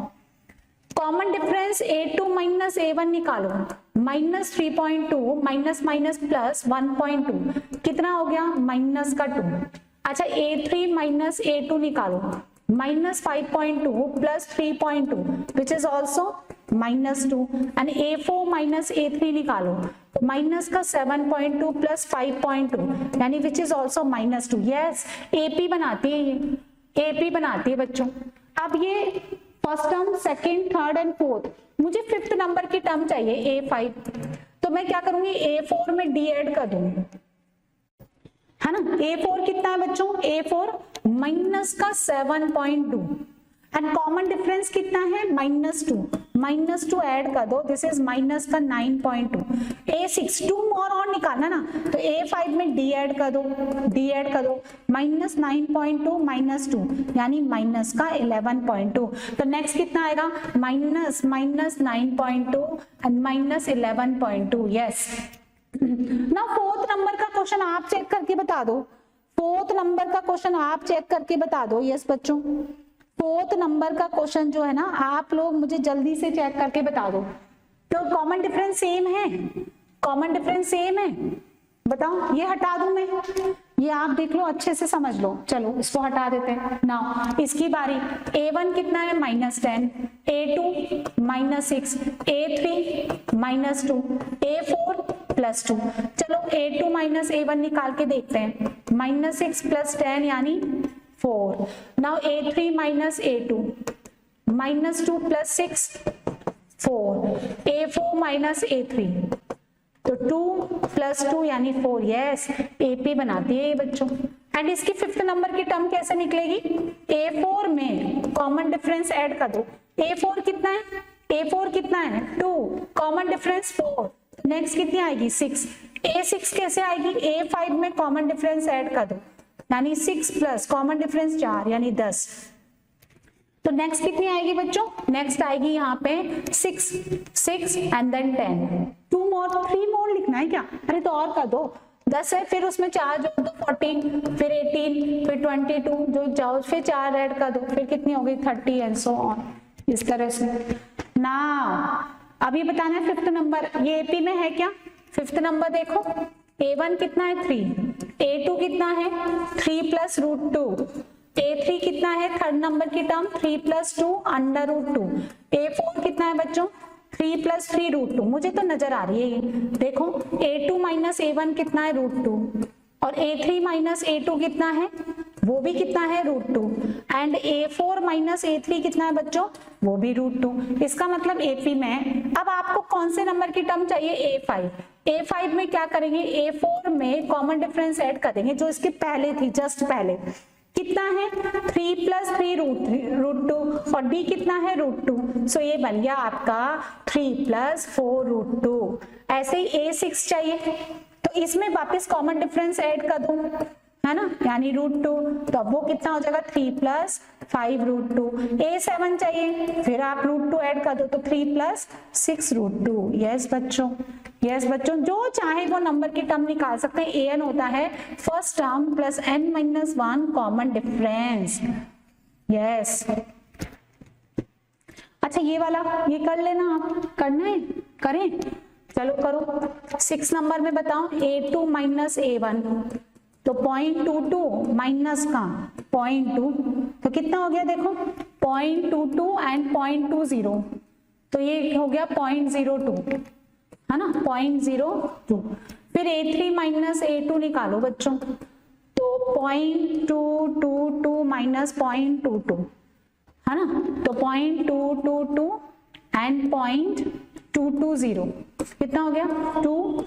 Common difference a2 minus a1 निकालो, माइनस 3.2 माइनस माइनस प्लस 1.2 कितना हो गया माइनस का 2। अच्छा a3 माइनस a2 निकालो, minus 5.2 plus 3.2 which is also minus 2 and a4 minus a3 निकालो, माइनस का 7.2 प्लस 5.2 यानी which is also minus 2। yes, AP बनाती है, ये AP बनाती है बच्चों। अब ये first term second third and fourth, मुझे फिफ्थ नंबर की टर्म चाहिए a5, तो मैं क्या करूंगी a4 में डी ऐड कर दूंगी, है ना। a4 कितना है बच्चों, a4 माइनस का 7.2 एंड कॉमन डिफरेंस कितना है माइनस टू ऐड कर दो, दिस इज माइनस का 9.2। a6 2 मोर और निकालना ना, तो a5 में डी ऐड कर दो, माइनस 9.2 माइनस 2 यानी माइनस का 11.2। तो नेक्स्ट कितना आएगा माइनस 9.2 एंड माइनस 11.2। यस, ना फोर्थ नंबर का क्वेश्चन आप चेक करके बता दो, फोर्थ नंबर का क्वेश्चन आप चेक करके बता दो। यस बच्चों, फोर्थ नंबर का क्वेश्चन जो है ना आप लोग मुझे जल्दी से चेक करके बता दो। तो कॉमन डिफरेंस सेम है, कॉमन डिफरेंस सेम है, बताओ। ये हटा दूं मैं, ये आप देख लो अच्छे से समझ लो। चलो इसको हटा देते हैं। नाउ इसकी बारी, a1 कितना है -10, a2 -6, a3 -2, a4 +2। चलो a2 माइनस a1 निकाल के देखते हैं, -6 + 10 यानी 4। Now a3 minus a2, -2 + 6 4, a4 minus a3 तो 2 + 2 यानी 4। यस, एपी बनाती है ये बच्चों। एंड इसकी फिफ्थ नंबर की टर्म कैसे निकलेगी, a4 में कॉमन डिफरेंस ऐड कर दो। a4 कितना है 2, कॉमन डिफरेंस 4, नेक्स्ट कितनी आएगी 6। a6 कैसे आएगी, a5 में कॉमन डिफरेंस ऐड कर दो यानी 6 प्लस कॉमन डिफरेंस 4 यानी 10। तो नेक्स्ट कितनी आएगी बच्चों, नेक्स्ट आएगी यहाँ पे 6 एंड देन 10। 2 मोर 3 मोर लिखना है क्या, अरे तो और कर दो, 10 है फिर उसमें 4 जोड़ दो 14, फिर 18, फिर 22 जो जाओ, फिर 4 ऐड कर दो, फिर कितनी हो गई 30 एंड सो ऑन, इस तरह से। नाउ अभी बताना है फिफ्थ नंबर, ये एपी में है क्या। फिफ्थ नंबर देखो, a1 कितना है 3, a2 कितना है 3 + √2, a3 कितना है थर्ड नंबर की टर्म 3 + 2 √2, a4 कितना है बच्चों 3 + 3 √2। मुझे तो नजर आ रही है ये, देखो a2 - a1 कितना है √2 और A3 माइनस A2 कितना है, वो भी कितना है √2, एंड A4 माइनस A3 कितना है बच्चों, वो भी √2। इसका मतलब AP में अब आपको कौन से नंबर की टर्म चाहिए, A5। A5 में क्या करेंगे, A4 में कॉमन डिफरेंस ऐड कर देंगे जो इसके पहले थी, जस्ट पहले कितना है 3 + 3 √2 और D कितना है √2। सो ये बन गया आपका 3 + 4 √2। ऐसे ही A6 चाहिए तो इसमें वापस कॉमन डिफरेंस ऐड कर दूं, है ना, यानी √2, तो अब वो कितना हो जाएगा 3 + 5 √2। A7 चाहिए, फिर आप √2 ऐड कर दो तो 3 + 6 √2। यस बच्चों, यस बच्चों, जो चाहे वो नंबर की टर्म निकाल सकते हैं। an होता है first term plus n-1 common difference. Yes, अच्छा ये वाला ये कर लेना, आप करना है, करें, चलो करो। 6 नंबर में बताओ, A2 माइनस A1 तो 0.22 माइनस का 0.2 तो कितना हो गया, देखो 0.22 एंड 0.20 तो ये हो गया 0.02, है ना, 0.02। फिर A3 माइनस A2 निकालो बच्चों, तो 0.222 माइनस 0.22, है ना, तो 0.222 एंड 0.220 कितना हो गया 2,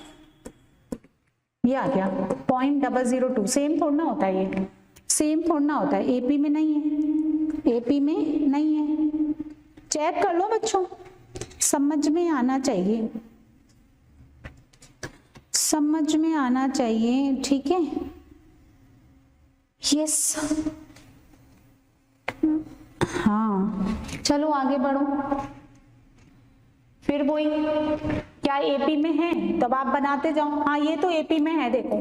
ये आ गया 0.002। सेम थोड़ा होता है, ये सेम थोड़ा होता है, एपी में नहीं है, एपी में नहीं है, चेक कर लो बच्चों, समझ में आना चाहिए, समझ में आना चाहिए, ठीक है। यस, हाँ चलो आगे बढ़ो। फिर वही क्या एपी में है, तब आप बनाते जाओ। हाँ ये तो एपी में है, देखो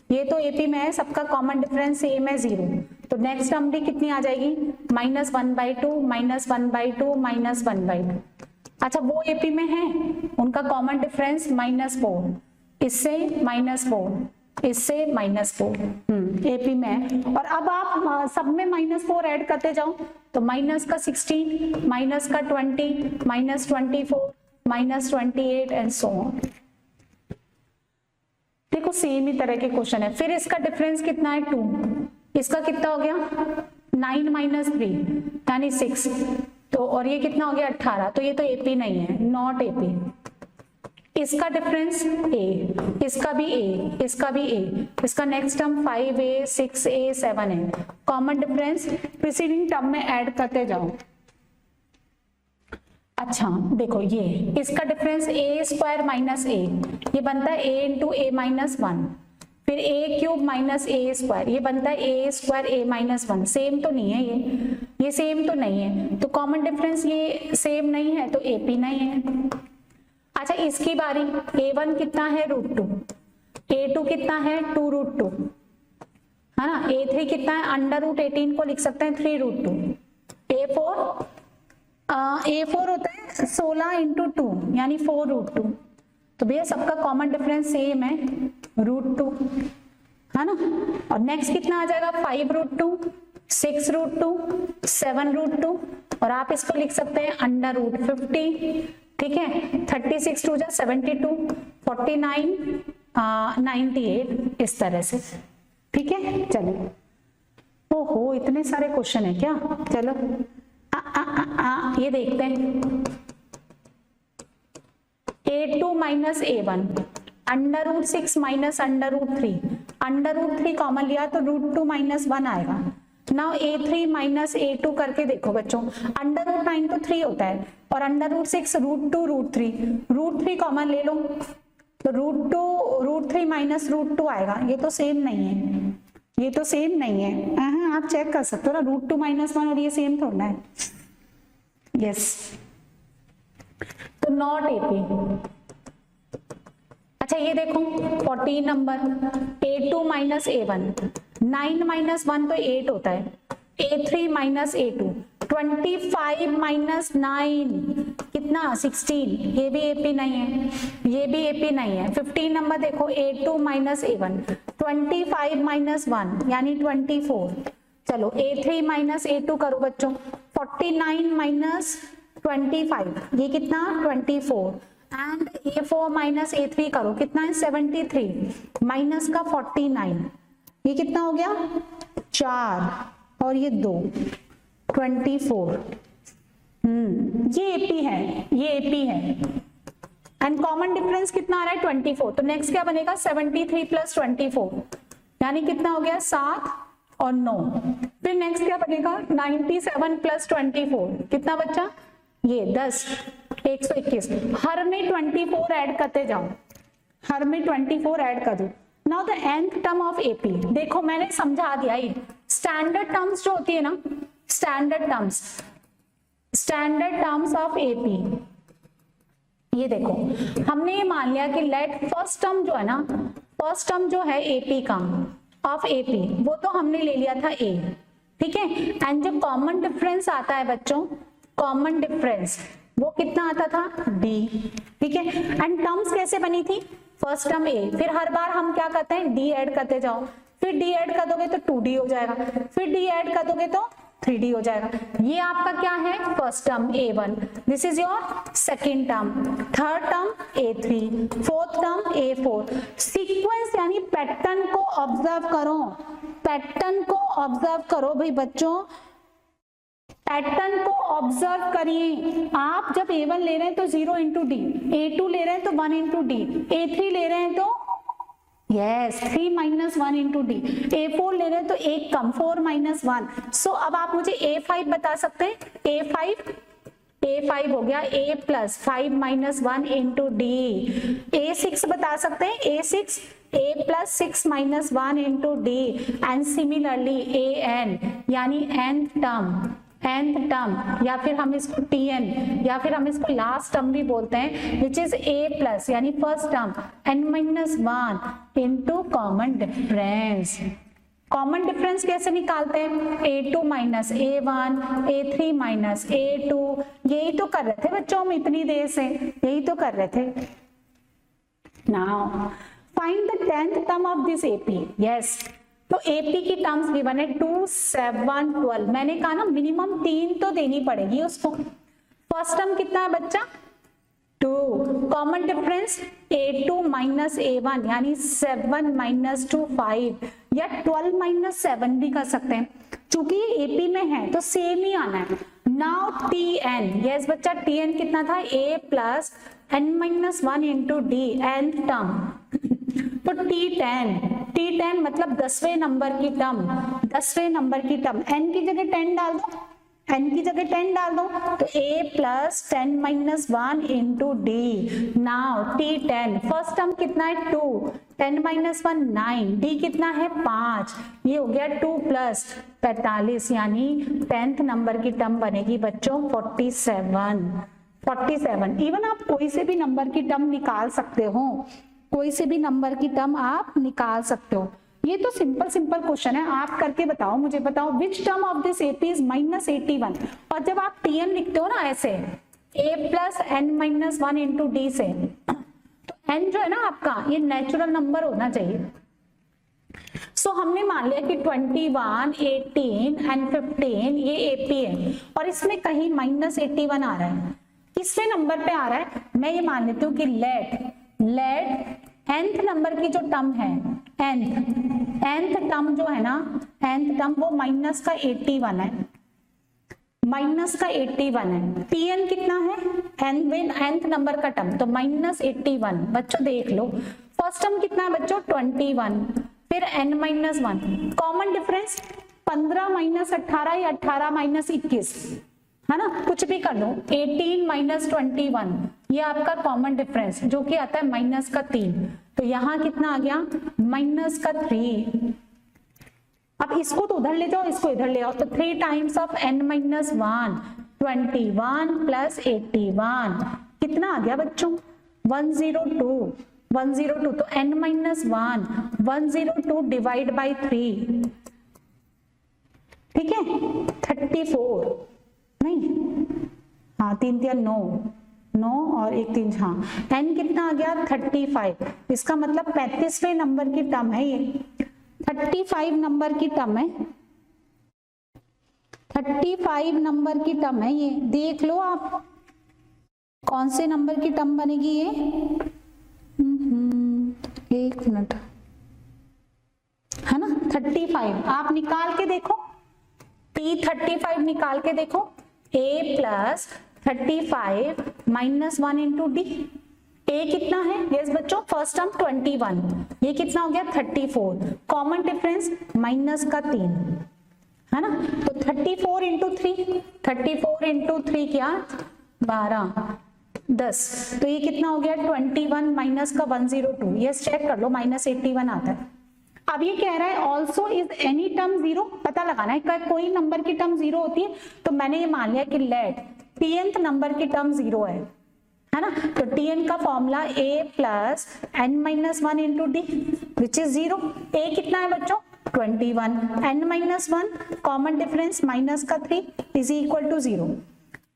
ये तो एपी में है, सबका कॉमन डिफरेंस सेम है 0, तो नेक्स्ट टर्म भी कितनी आ जाएगी -1/2 -1/2 -1/2। अच्छा वो एपी में है, उनका कॉमन डिफरेंस -4, इससे -4, इससे -4, एपी में है। और अब आप सब में -4 ऐड करते जाओ, तो -16, -20, -24, -28 एंड सो ऑन। देखो सेम ही तरह के क्वेश्चन है। फिर इसका डिफरेंस कितना है 2, इसका कितना हो गया 9 - 3 यानी 6, तो और ये कितना हो गया 18, तो ये तो एपी नहीं है, नॉट एपी। इसका डिफरेंस a, इसका भी a, इसका भी a, इसका next term 5a 6a 7a, common difference preceding term में ऐड करते जाओ। अच्छा देखो ये इसका डिफरेंस a² माइनस a, ये बनता है a × a - 1, फिर a³ माइनस a², ये बनता है a² a - 1। सेम तो नहीं है, ये सेम तो नहीं है, तो कॉमन डिफरेंस ये सेम नहीं है, तो AP नहीं है। अच्छा इसकी बारी, A1 कितना है √2, A2 कितना है 2 √2, है ना, A3 कितना है √18 को लिख सकते हैं 3 √2, A4 होता है 16 × 2 यानी 4 √2, तो भैया सबका कॉमन डिफरेंस सेम है √2, है ना। और नेक्स्ट कितना आ जाएगा 5 √2, 6 √2, 7 √2, और आप इसको लिख सकते हैं √50, ठीक है। 36 × 2 = 72, 49, 98 इस तरह से, ठीक है। चलिए, ओहो इतने सारे क्वेश्चन है क्या, चलो ये देखते हैं। A2 minus A1, √6 minus √3, √3 common लिया तो √2 - 1 आएगा। नाउ A3 माइनस A2 करके देखो बच्चों, √9 तो 3 होता है, और √6 √2 √3 कॉमन ले लो, तो √3 माइनस √2 आएगा। ये तो सेम नहीं है, ये तो सेम नहीं है, हाँ आप चेक कर सकते हो ना, √2 - 1 और ये सेम थोड़ा है। यस, तो नॉट एपी। अच्छा ये देखो 14 नंबर, A2 माइनस A1, 9 - 1 तो 8 होता है, A3 माइनस A2, 25 माइनस 9 कितना 16, ये भी एपी नहीं है, ये भी एपी नहीं है। 15 नंबर देखो, A2 माइनस A1, 25 माइनस 1 यानी 24। चलो A3 माइनस A2 करो बच्चों, 49 माइनस 25 ये कितना 24, एंड A4 माइनस A3 करो, कितना है 73 माइनस का 49, ये कितना हो गया 4 और ये 2, 24। ये एपी है, ये एपी है। एंड कॉमन डिफरेंस कितना आ रहा है 24। तो नेक्स्ट क्या बनेगा 73 प्लस 24 यानी कितना हो गया 7 और 9। फिर नेक्स्ट क्या बनेगा 97 प्लस 24 कितना बच्चा ये 10, 121। हर में 24 ऐड करते जाओ, हर में 24 ऐड कर दो। Now the nth term of AP, देखो मैंने समझा दिया ये स्टैंडर्ड टर्म्स जो होती है ना, स्टैंडर्ड टर्म्स ऑफ एपी। ये देखो हमने ये मान लिया कि लेट फर्स्ट टर्म जो है ना, फर्स्ट टर्म जो है एपी का ऑफ एपी वो तो हमने ले लिया था ए, ठीक है। एंड जो कॉमन डिफरेंस आता है बच्चों, कॉमन डिफरेंस वो कितना आता था डी, ठीक है। एंड टर्म्स कैसे बनी थी, फर्स्ट टर्म ए, फिर हर बार हम क्या करते हैं डी ऐड करते जाओ, फिर डी ऐड कर दोगे तो 2d हो जाएगा, फिर डी ऐड कर दोगे तो 3d हो जाएगा। ये आपका क्या है first term a1, this is your second term, third term a3, fourth term a4। Sequence यानी पैटर्न को ऑब्जर्व करो, पैटर्न को ऑब्जर्व करो भाई बच्चों, पैटर्न को ऑब्जर्व करिए। आप जब a1 ले रहे हैं तो 0 इंटू डी, a2 ले रहे हैं तो 1 इंटू डी, a3 ले रहे हैं तो yes 3 minus 1 into D, a4 ले रहे हैं तो एक कम 4 माइनस 1। सो अब आप मुझे a5 बता सकते हैं, a5 हो गया a plus 5 minus 1 into D. a6 बता सकते हैं, a6 a plus 6 minus 1 into D. And similarly an यानी nth टर्म या फिर हम इसको tn या फिर हम इसको लास्ट टर्म भी बोलते हैं विच इज a प्लस यानी first term n minus 1 into common difference. Common difference कैसे निकालते हैं a2 minus a1, a3 minus a2। यही तो कर रहे थे बच्चों हम इतनी देर से, यही तो कर रहे थे। Now find the 10th term of this AP. Yes तो एपी की टर्म्स गिवन है 2, 7, 12। मैंने कहा ना मिनिमम 3 तो देनी पड़ेगी उसको। फर्स्ट टर्म कितना है बच्चा 2, common difference a2 minus a1 यानी 7 माइनस 2 5 या 12 माइनस 7 भी कर सकते हैं, चूंकि ये एपी में है तो सेम ही आना है। नाउ tn, यस बच्चा tn कितना था a plus n minus 1 into D nth term. तो t10 मतलब 10वें नंबर की टर्म, 10वें नंबर की टर्म, n की जगह 10 डाल दो, n की जगह 10 डाल दो तो a plus 10 minus 1 into D. Now t10 first term कितना है 2, 10 माइनस 1 9, डी कितना है 5, ये हो गया 2 प्लस 45 यानी 10th नंबर की टर्म बनेगी बच्चों 47। इवन आप कोई से भी नंबर की टर्म निकाल सकते हो, कोई से भी नंबर की टर्म आप निकाल सकते हो। ये तो सिंपल क्वेश्चन है, आप करके बताओ, मुझे बताओ which term of this AP is minus 81। और जब आप tn लिखते हो ना ऐसे a plus n minus 1 into D से, तो n जो है ना आपका ये नेचुरल नंबर होना चाहिए। सो हमने मान लिया कि 21, 18 एंड 15 ये एपी है और इसमें कहीं माइनस 81 आ रहा है। किससे नंबर पे आ रहा है, मैं ये मान लेती हूँ कि लेट nth नंबर की जो टर्म है nth टर्म जो है ना, nth टर्म वो माइनस का 81 है, माइनस का 81 है। tn कितना है nth नंबर का टर्म तो माइनस 81। बच्चों देख लो फर्स्ट टर्म कितना है बच्चों 21, फिर n minus 1, common difference 15 minus 18 या 18 माइनस 21 है ना, कुछ भी कर लो। 18 माइनस 21 ये आपका कॉमन डिफरेंस जो कि आता है माइनस का 3, तो यहाँ कितना आ गया माइनस का 3। अब इसको तो उधर ले जाओ, इसको इधर ले आओ, तो 3 times of n minus 1 21 plus 81 कितना आ गया बच्चों 102। तो n माइनस 102 डिवाइड बाई 3, ठीक है 34 नहीं, हाँ 3 3 9 और 1 3, हाँ n कितना आ गया 35। इसका मतलब 35वें नंबर की टर्म है ये, 35 नंबर की टर्म है, 35 नंबर की टर्म है ये। देख लो आप कौन से नंबर की टर्म बनेगी ये। एक मिनट है ना, 35 आप निकाल के देखो, P35 निकाल के देखो, A plus 35 minus 1 into D. A कितना है? यस बच्चों, फर्स्ट टर्म 21, ये कितना हो गया 34, कॉमन डिफरेंस माइनस का 3 है ना, तो 34 इंटू 3, 34 इंटू 3 क्या 12 10, तो ये कितना हो गया 21 माइनस का 102, यस चेक कर लो माइनस 81 आता है। अब ये कह रहा है also is any term zero, पता लगाना है कोई नंबर की टर्म जीरो होती है, तो मैंने ये मान लिया कि लेट tnth नंबर की टर्म जीरो है ना, तो tn का formula a plus n minus 1 into D which is zero. a कितना है बच्चों 21, n minus 1 common difference minus का 3 इज इक्वल टू 0,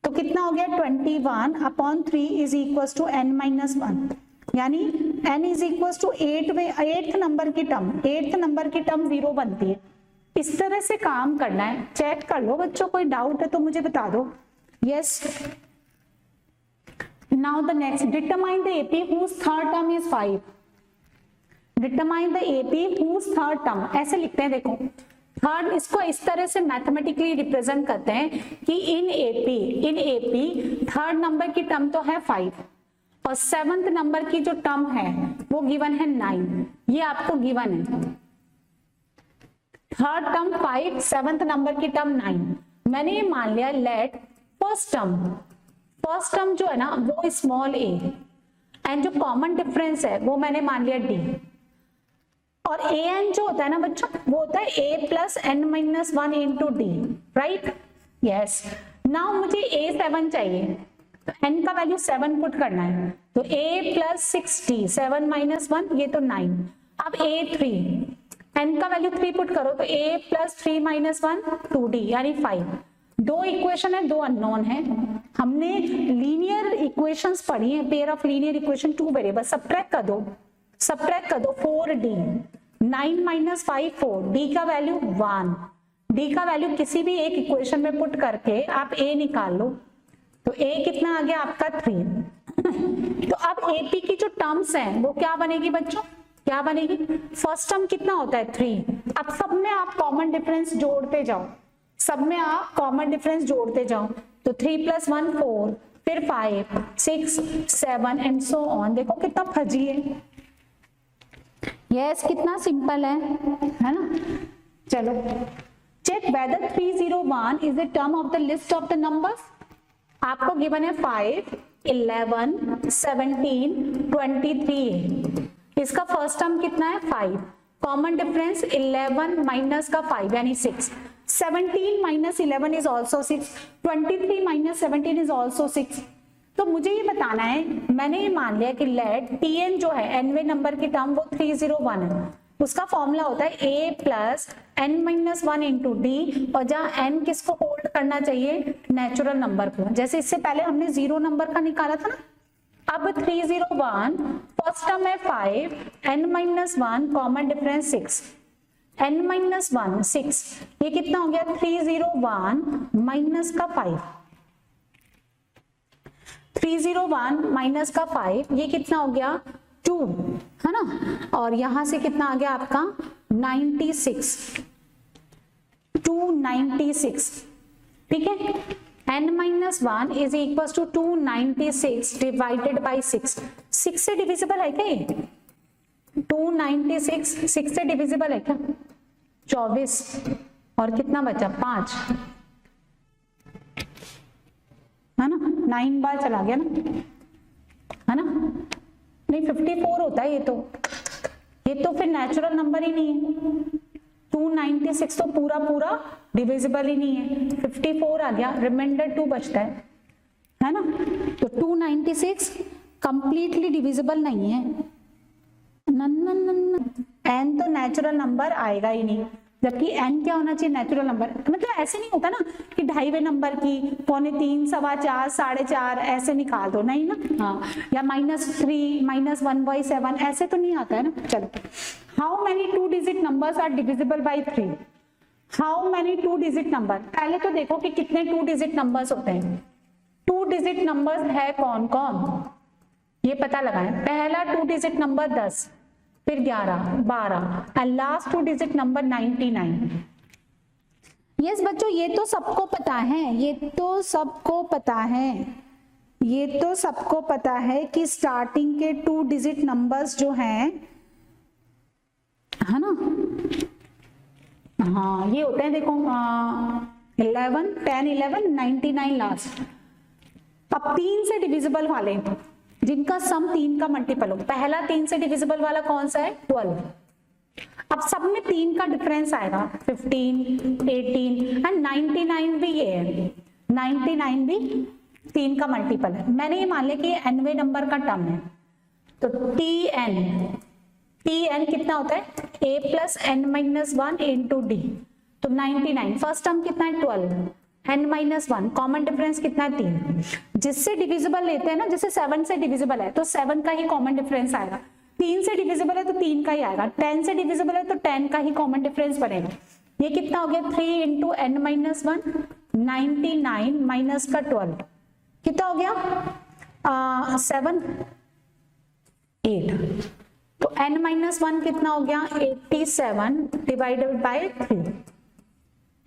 तो कितना हो गया 21 upon 3 is equal to n minus 1, यानी n is equal to 8th number की टर्म, 8th नंबर की टर्म 0 बनती है। इस तरह से काम करना है, चेक कर लो बच्चों, कोई डाउट है तो मुझे बता दो। Yes, now the next, determine the AP whose third term is 5। Determine the AP whose third term, ऐसे लिखते हैं देखो, थर्ड इसको इस तरह से मैथमेटिकली रिप्रेजेंट करते हैं कि इन एपी थर्ड नंबर की टर्म तो है 5 और 7th नंबर की जो टर्म है वो गिवन है 9, ये आपको गिवन है। थर्ड टर्म 5, 7th नंबर की टर्म 9, मैंने ये मान लिया लेट फर्स्ट टर्म जो है ना वो स्मॉल a एंड जो कॉमन डिफरेंस है वो मैंने मान लिया d, और an जो होता है ना बच्चों वो होता है a plus n minus 1 into D, right. Yes, now मुझे a7 चाहिए, तो n का वैल्यू 7 पुट करना है, तो a प्लस 6d 7 माइनस 1 ये तो 9, अब a3 n का वैल्यू 3 पुट करो, तो a प्लस 3 माइनस 1 2d यानी 5। दो इक्वेशन है, दो अननोन है, हमने लीनियर इक्वेशंस पढ़ी है, pair of linear equation 2 variable, subtract कर दो 4d 9 माइनस 5 4, d का वैल्यू 1, d का वैल्यू किसी भी एक इक्वेशन में पुट करके आप a निकाल लो, तो a कितना आ गया आपका 3। तो अब AP की जो टर्म्स हैं वो क्या बनेगी बच्चों, क्या बनेगी, फर्स्ट टर्म कितना होता है 3, अब सब में आप कॉमन डिफरेंस जोड़ते जाओ, तो 3 प्लस 1 4, फिर 5 6 7 एंड सो ऑन, देखो कितना फजी है। यस, कितना सिंपल है ना। चलो check whether 301 is the term of the list of the numbers. आपको गिवन है 5 11 17 23, इसका फर्स्ट टर्म कितना है 5, कॉमन डिफरेंस 11 माइनस का 5 यानी 6, 17 minus 11 is also 6, 23 minus 17 is also 6। तो मुझे ये बताना है, मैंने ये मान लिया कि लेट tn जो है nवे नंबर की टर्म वो 301 है, उसका फॉर्मूला होता है a plus n minus 1 into D, और जहां n किसको होल्ड करना चाहिए, नेचुरल नंबर को, जैसे इससे पहले हमने 0 नंबर का निकाला था ना। अब 301 फर्स्ट टर्म है 5, n minus 1 common difference 6, n minus 1 6, ये कितना हो गया 301 माइनस का 5, 301 माइनस का 5 ये कितना हो गया 2 है ना, और यहां से कितना आ गया आपका 96, 296, ठीक है। n minus 1 is equal to 296 divided by 6, 6 से डिविजिबल है क्या ये, 296 6 से डिविजिबल है क्या, 24 और कितना बचा 5 है ना, 9 बार चला गया ना, है ना, नहीं 54 होता है ये तो फिर नेचुरल नंबर ही नहीं है, 296 तो पूरा डिविजिबल ही नहीं है, 54 आ गया, रिमाइंडर 2 बचता है ना, तो 296 कंप्लीटली डिविजिबल नहीं है, n तो नेचुरल नंबर आएगा ही नहीं, जबकि n क्या होना चाहिए नेचुरल नंबर, मतलब ऐसे नहीं होता ना कि 2.5 नंबर की 2.25 4.25 4.5 ऐसे निकाल दो, नहीं ना, हाँ, या -3 -1/7 ऐसे तो नहीं आता है ना। चलो, how many 2 digit numbers are divisible by 3, how many 2 digit number, पहले तो देखो कि कितने 2 डिजिट नंबर्स होते हैं, 2 डिजिट नंबर्स है कौन कौन, ये पता लगाएं। पहला 2 डिजिट नंबर 10, फिर 11, 12 and last 2 digit number 99। Yes बच्चों, ये तो सबको पता है, ये तो सबको पता है, ये तो सबको पता है कि स्टार्टिंग के 2 डिजिट नंबर्स जो हैं, है ना, हाँ ये होते हैं, देखो 11, 10, 11, 99 लास्ट। अब 3 से डिविजिबल वाले जिनका सम 3 का मल्टीपल हो, पहला 3 से डिविजिबल वाला कौन सा है, 12। अब सब में 3 का डिफरेंस आएगा, 15, 18 एंड 99 भी ये है, 99 भी 3 का मल्टीपल है। मैंने ये मान लिया कि ये nवें नंबर का टर्म है, तो tn कितना होता है, a plus n minus 1 into D, तो 99। फर्स्ट टर्म कितना है 12, n माइनस 1, कॉमन डिफरेंस कितना है 3। जिससे डिविजिबल लेते हैं ना, जैसे 7 से डिविजिबल है तो 7 का ही कॉमन डिफरेंस आएगा, 3 से डिविजिबल है तो 3 का ही आएगा, 10 से डिविजिबल है तो 10 का ही कॉमन डिफरेंस बनेगा। ये कितना हो गया, 3 इंटू n माइनस 1, 99 माइनस का 12 कितना हो गया, 7, 8, तो n माइनस 1 कितना हो गया, 87 डिवाइडेड बाय 3,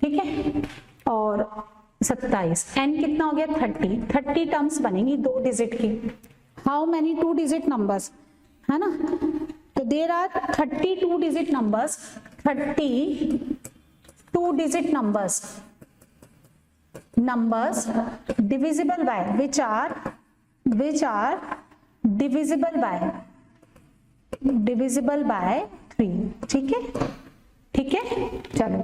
ठीक है, और 27, n कितना हो गया 30 टर्म्स बनेंगी 2 डिजिट की। हाउ मेनी 2 डिजिट नंबर्स, है ना, तो there are 32 digit numbers, 32 digit numbers divisible by which are divisible by 3, ठीक है, चलो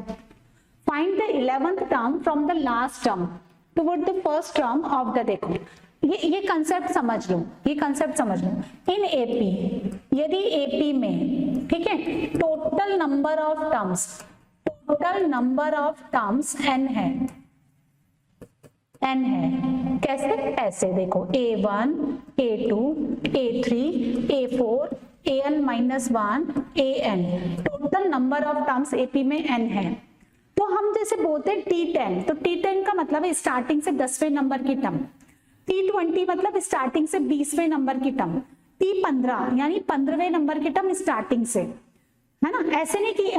find the 11th term from the last term toward the first term of the, देखो ये concept समझ लो, in AP, यदि एपी में, ठीक है, total number of terms n है, कैसे, ऐसे देखो a1, a2, a3, a4, an minus 1, an, total number of terms AP में n है। तो हम जैसे बोलते हैं T10, तो T10 का मतलब है स्टार्टिंग से 10वें नंबर की टर्म, T20 मतलब स्टार्टिंग से 20वें नंबर की टर्म, T15 यानी 15वें नंबर की टर्म स्टार्टिंग से, है ना, ऐसे नहीं कि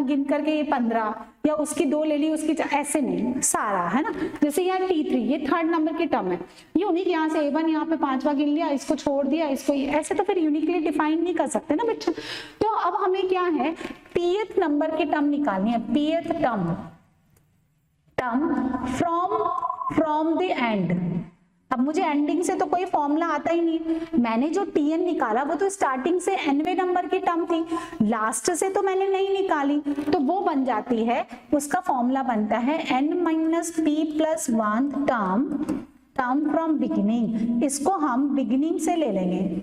गिन करके ये 15 या उसकी 2 ले ली उसकी, ऐसे नहीं, सारा, है ना। जैसे यहाँ T3 ये 3rd नंबर की टर्म है, यूनिक, यहाँ से A1 यहाँ पे 5वां गिन लिया, इसको छोड़ दिया, इसको ऐसे तो फिर यूनिकली डिफाइन नहीं कर सकते ना बच्चों। तो अब हमें क्या है, pth नंबर की टर्म निकालनी है, pth term from the end. अब मुझे एंडिंग से तो कोई फॉर्मूला आता ही नहीं, मैंने जो tn निकाला वो तो स्टार्टिंग से nवें नंबर की टर्म थी, लास्ट से तो मैंने नहीं निकाली, तो वो बन जाती है, उसका फॉर्मूला बनता है n minus p plus 1 term from beginning. इसको हम बिगिनिंग से ले लेंगे,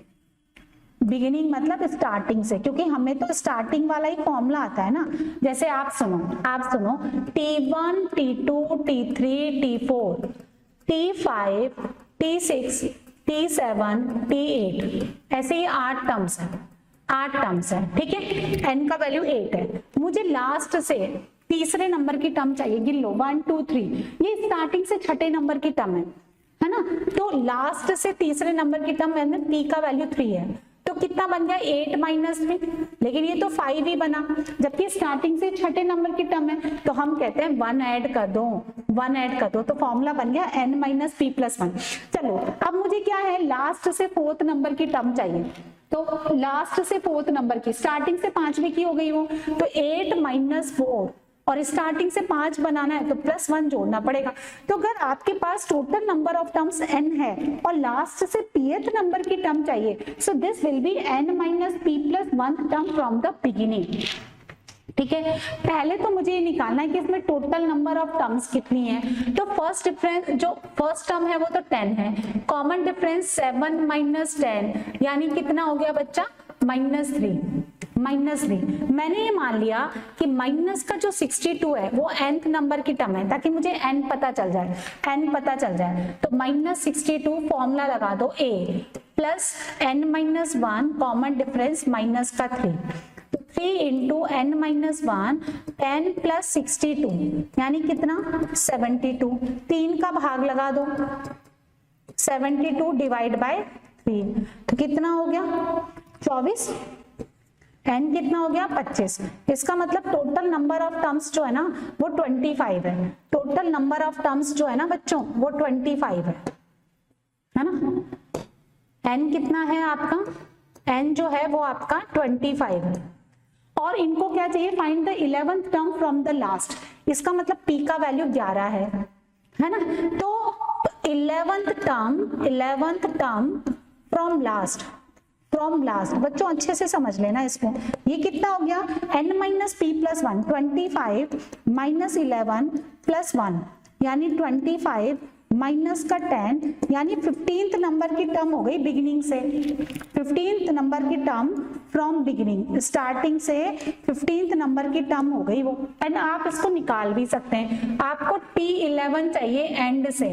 बिगिनिंग मतलब स्टार्टिंग से, क्योंकि हमें तो स्टार्टिंग वाला ही फॉर्मूला आता है ना। जैसे आप सुनो t1, t2, t3, t4, t5, t6, t7, t8, ऐसे ही 8 टर्म्स है, ठीक है, n का वैल्यू 8 है। मुझे लास्ट से तीसरे नंबर की टर्म चाहिए, गिन लो 1, 2, 3, ये स्टार्टिंग से छठे नंबर की टर्म है ना, तो लास्ट से तीसरे नंबर की टर्म है, p का वैल्यू 3 है, तो कितना बन गया 8 माइनस 3, लेकिन ये तो 5 ही बना, जबकि स्टार्टिंग से छठे नंबर की टर्म है, तो हम कहते हैं 1 ऐड कर दो, तो फॉर्मूला बन गया n माइनस p प्लस 1। चलो अब मुझे क्या है, लास्ट से 4th नंबर की टर्म चाहिए, तो लास्ट से 4th नंबर की, स्टार्टिंग से 5वीं की हो गई वो, तो 8 माइनस 4, और स्टार्टिंग से 5 बनाना है तो प्लस 1 जोड़ना पड़ेगा। तो अगर आपके पास total number of terms n है और लास्ट से pth नंबर की टर्म चाहिए, so this will B n minus p plus 1 term from the beginning, ठीक है। पहले तो मुझे ये निकालना है कि इसमें टोटल नंबर ऑफ टर्म्स कितनी है, तो फर्स्ट डिफरेंस, जो फर्स्ट टर्म है वो तो 10 है, कॉमन डिफरेंस 7 माइनस 10 यानी कितना हो गया बच्चा, -3। मैंने ये मान लिया कि माइनस का जो 62 है वो nth नंबर की टर्म है, ताकि मुझे n पता चल जाए, तो -62 फॉर्मूला लगा दो, a plus n minus 1 common difference minus का 3, 3 इंटू n माइनस 1, 10 प्लस 62 यानी कितना 72, 3 का भाग लगा दो, 72 डिवाइड बाय 3, तो कितना हो गया 24, n कितना हो गया 25। इसका मतलब टोटल नंबर ऑफ टर्म्स जो है ना वो 25 है। टोटल नंबर ऑफ टर्म्स जो है ना बच्चों वो 25 है ना। n कितना है आपका, n जो है वो आपका 25 है। और इनको क्या चाहिए, find the 11th term from the last. इसका मतलब p का वैल्यू 11 है ना। तो 11th टर्म फ्रॉम लास्ट बच्चों अच्छे से समझ लेना इसको। ये कितना हो गया n minus P plus 1, 25 minus 11 plus 1 यानी 25 माइनस का 10 यानी 15th नंबर की टर्म हो गई बिगिनिंग से। 15th नंबर की टर्म फ्रॉम बिगिनिंग, स्टार्टिंग से 15th नंबर की टर्म हो गई वो। एंड आप इसको निकाल भी सकते हैं। आपको T11 चाहिए एंड से,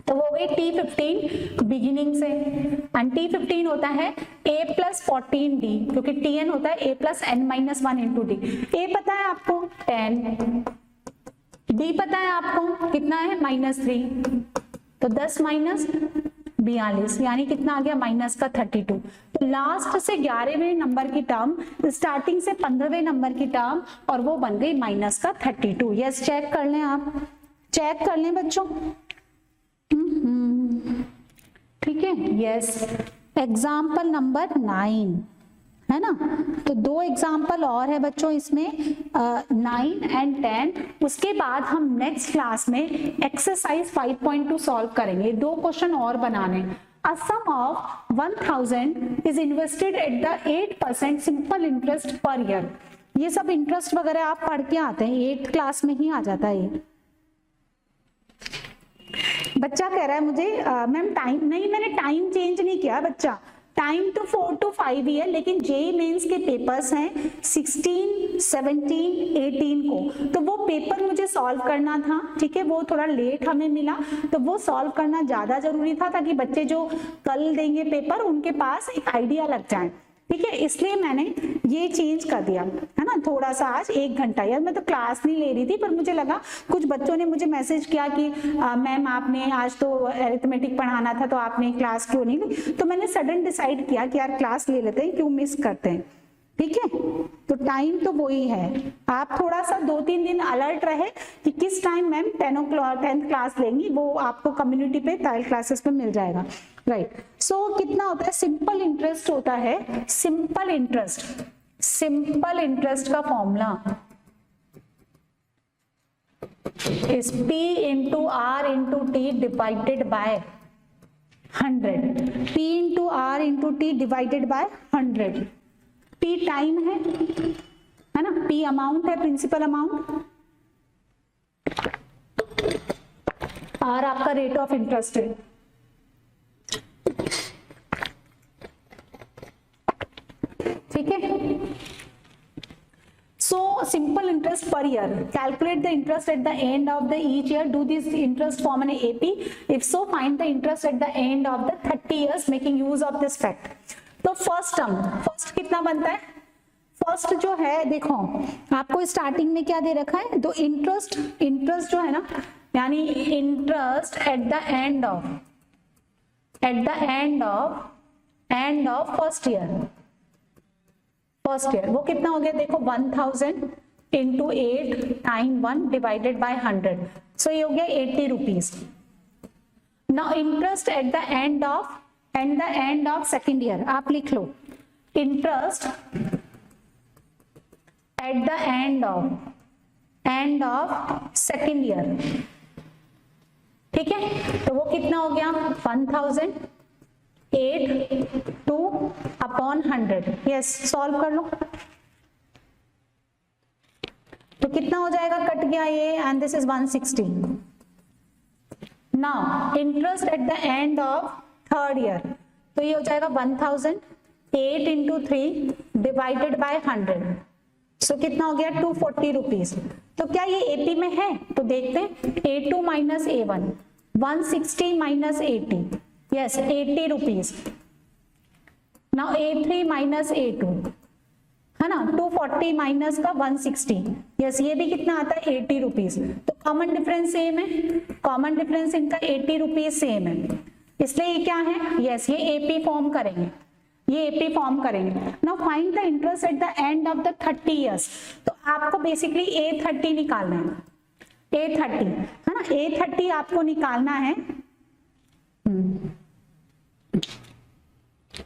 तो वो हो गई T15 बिगिनिंग से। एंड T15 होता है a प्लस 14d, क्योंकि Tn होता है a plus n minus 1 into D. a पता है आपको 10, d पता है आपको कितना है -3, तो 10 माइनस 42 यानी कितना आ गया माइनस का 32। तो लास्ट से 11वें नंबर की टर्म, स्टार्टिंग से 15वें नंबर की टर्म, और वो बन गई माइनस का 32। यस चेक कर लें, आप चेक कर लें बच्चों। ठीक है, यस। एग्जाम्पल नंबर 9 है ना। तो 2 एग्जाम्पल और है बच्चों इसमें, 9 एंड 10। उसके बाद हम नेक्स्ट क्लास में एक्सरसाइज 5.2 सॉल्व करेंगे। 2 क्वेश्चन और बनाने। A sum of 1000 is invested at the 8% simple interest per year। ये सब इंटरेस्ट वगैरह आप पढ़ के आते हैं, 8th क्लास में ही आ जाता है ये। बच्चा कह रहा है मुझे मैम टाइम नहीं, मैंने टाइम चेंज नहीं किया बच्चा, टाइम तो 4 to 5 ही है, लेकिन जेई मेंस के पेपर्स हैं 16, 17, 18 को, तो वो पेपर मुझे सॉल्व करना था। ठीक है, वो थोड़ा लेट हमें मिला, तो वो सॉल्व करना ज्यादा जरूरी था ताकि बच्चे जो कल देंगे पेपर उनके पास एक आइडिया लग जाए। ठीक है, इसलिए मैंने ये चेंज कर दिया है ना, थोड़ा सा आज 1 घंटा। यार मैं तो क्लास नहीं ले रही थी, पर मुझे लगा कुछ बच्चों ने मुझे मैसेज किया कि मैम आपने आज तो अरिथमेटिक पढ़ाना था तो आपने क्लास क्यों नहीं ली। तो मैंने सडन डिसाइड किया कि यार क्लास ले लेते हैं, क्यों मिस करते हैं। ठीक है, तो टाइम तो वही है। आप थोड़ा सा 2-3 दिन अलर्ट रहे कि किस टाइम मैम 10th क्लास लेंगी, वो आपको कम्युनिटी पे ट्रायल क्लासेस पे मिल जाएगा। राइट, सो कितना होता है, सिंपल इंटरेस्ट होता है। सिंपल इंटरेस्ट का formula is P into R into T divided by 100। P into R into T divided by 100। P time है ना, P अमाउंट है, प्रिंसिपल अमाउंट, R आपका रेट ऑफ इंटरेस्ट है। ठीक है, so simple interest per year, calculate the interest at the end of the each year, do this interest form an AP, if so find the interest at the end of the 30 years making use of this fact। तो first term, first कितना बनता है, first जो है देखो आपको starting में क्या दे रखा है, तो इंटरेस्ट जो है ना, यानी interest at the end of first year, वो कितना हो गया देखो 1000 इंटू 891 डिवाइडेड बाय 100, सो ये हो गया 80 rupees. Now interest at the end of second year, आप लिख लो interest at the end of second year. ठीक है, तो वो कितना हो गया 1082 अपॉन 100। यस, सॉल्व कर लो, तो कितना हो जाएगा, कट गया ये, and this is 160। Now interest at the end of third year, तो ये हो जाएगा 1008 इंटू 3 डिवाइडेड बाय 100, सो कितना हो गया 240 रुपीज। तो क्या ये एपी में है, तो देखते हैं, A2 minus A1, 160 minus 80, yes 80 rupees. Now A3 minus A2 है ना, 240 माइनस का 160, यस ये भी कितना आता है 80 रुपीज। तो कॉमन डिफरेंस सेम है, कॉमन डिफरेंस इनका 80 रुपीज सेम है, इसलिए ये क्या है, यस ये AP फॉर्म करेंगे। ये एपी फॉर्म करेंगे। Now find the interest at the end of the 30 years. तो आपको बेसिकली A30 निकालना है, A30 है ना, A30 आपको निकालना है।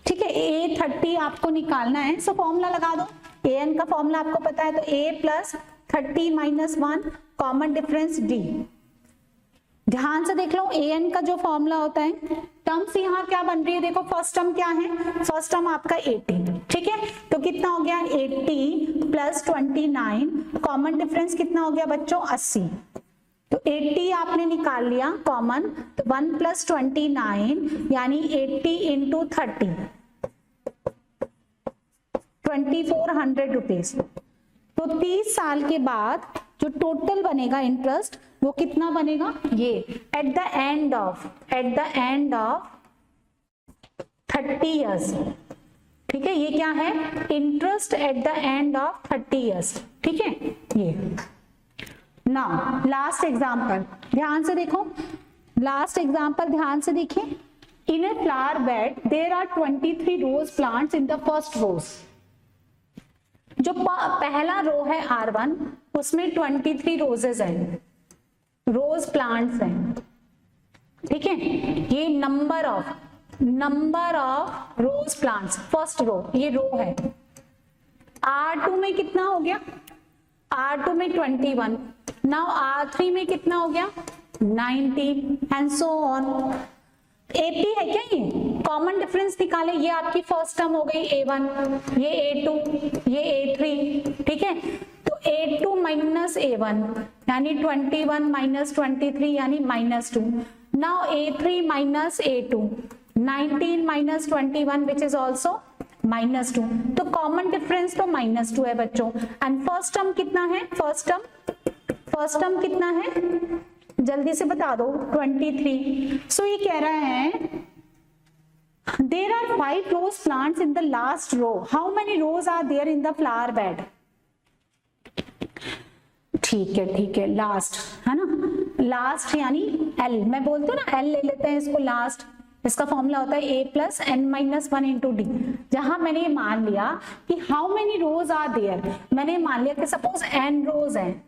ठीक है, A30 आपको निकालना है। सो फॉर्मूला लगा दो, an का फॉर्मूला आपको पता है, तो a plus 30 minus 1 common difference d। ध्यान से देख लो, an का जो फॉर्मूला होता है, टर्म्स यहाँ क्या बन रही है, देखो फर्स्ट टर्म क्या है, फर्स्ट टर्म आपका 80, ठीक है, तो कितना हो गया 80 प्लस 29, कॉमन डिफरेंस कितना हो गया बच्चों 80। तो 80 आपने निकाल लिया कॉमन, तो 1 प्लस 29 यानी 80 इंटू 30, 2400 रुपीज। तो 30 साल के बाद जो टोटल बनेगा इंटरेस्ट वो कितना बनेगा, ये at the end of 30 years. ठीक है, ये क्या है, interest at the end of 30 years. ठीक है, ये नाउ लास्ट एग्जांपल ध्यान से देखो, लास्ट एग्जांपल ध्यान से देखिए। In a flower bed there are 23 rose plants in the first rows. जो पहला रो है R1 उसमें 23 रोजेस हैं, रोज प्लांट्स हैं। ठीक है, ये number of rose plants, first row, ये रो है। R2 में कितना हो गया, R2 में 21, नाउ R3 में कितना हो गया 19 एंड सो ऑन। AP है क्या, ये कॉमन डिफरेंस निकाले, ये आपकी फर्स्ट टर्म हो गई A1, ये A2, ये A3। ठीक है, तो A2 माइनस A1 यानी 21 माइनस 23 यानी -2। Now A3 minus A2, 19 minus 21 which is also -2। तो कॉमन डिफरेंस तो -2 है बच्चों। एंड फर्स्ट टर्म कितना है, फर्स्ट टर्म कितना है, जल्दी से बता दो 23। सो ये कह रहा है there are 5 rose plants in the last row, how many rows are there in the flower bed. ठीक है, लास्ट है ना, लास्ट यानी L, मैं बोलती हूँ ना L ले लेते हैं इसको लास्ट। इसका फॉर्मूला होता है a plus n minus 1 into D. जहां मैंने मान लिया कि how many rows are there, मैंने मान लिया कि सपोज n रोज है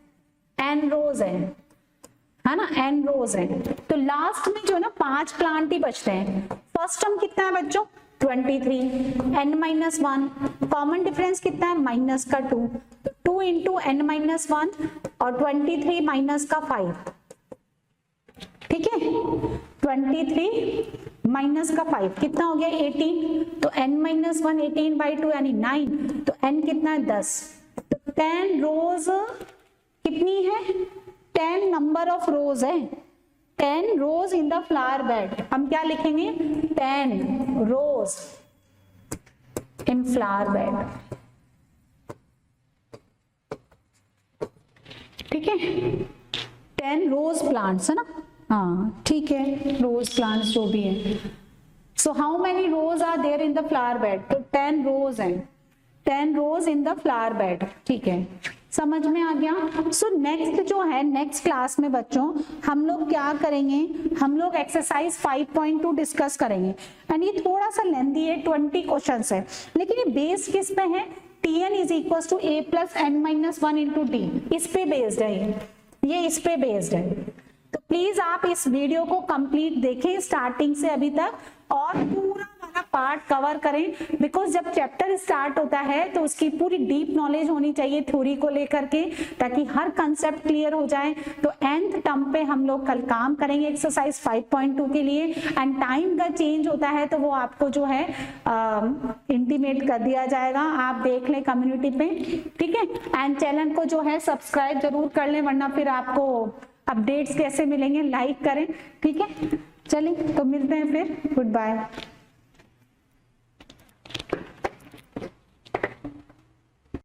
ना, n रोज है, तो लास्ट में जो है ना 5 प्लांट ही बचते हैं। फर्स्ट टर्म कितना है बच्चों 23, n माइनस 1, कॉमन डिफरेंस कितना है माइनस का 2, 2 इंटू n माइनस 1 और 23 माइनस का 5। ठीक है, 23 माइनस का 5 कितना हो गया 18, तो n माइनस 1 18/2 यानी 9, तो n कितना है 10। तो 10 रोज कितनी है, 10 नंबर ऑफ रोज है, 10 rows in the flower bed. हम क्या लिखेंगे 10 रोज इन फ्लावर बेड। ठीक है, 10 रोज प्लांट्स है ना, हाँ ठीक है, रोज प्लांट्स जो भी है। So how many rows are there in the flower bed, तो 10 रोज हैं, 10 rows in the flower bed. ठीक है, समझ में आ गया। सो नेक्स्ट जो है, नेक्स्ट क्लास में बच्चों हम लोग क्या करेंगे, हम लोग एक्सरसाइज 5.2 डिस्कस करेंगे। एंड ये थोड़ा सा लेंदी है, 20 क्वेश्चंस है, लेकिन ये बेस्ड किस पे है, Tn is equal to a plus n minus 1 into D, इस पे बेस्ड है ये इस पे बेस्ड है। तो प्लीज आप इस वीडियो को कंप्लीट देखें स्टार्टिंग से अभी तक और पूरा वाला पार्ट कवर करें, बिकॉज जब चैप्टर स्टार्ट होता है तो उसकी पूरी डीप नॉलेज होनी चाहिए थ्योरी को लेकर के, ताकि हर कंसेप्ट क्लियर हो जाए। तो nth टर्म पे हम लोग कल काम करेंगे एक्सरसाइज 5.2 के लिए। एंड टाइम का चेंज होता है तो वो आपको जो है इंटीमेट कर दिया जाएगा, आप देख लें कम्युनिटी पे। ठीक है, एंड चैनल को जो है सब्सक्राइब जरूर कर लें, वरना फिर आपको अपडेट्स कैसे मिलेंगे, लाइक करें। ठीक है, चलिए तो मिलते हैं फिर, गुड बाय।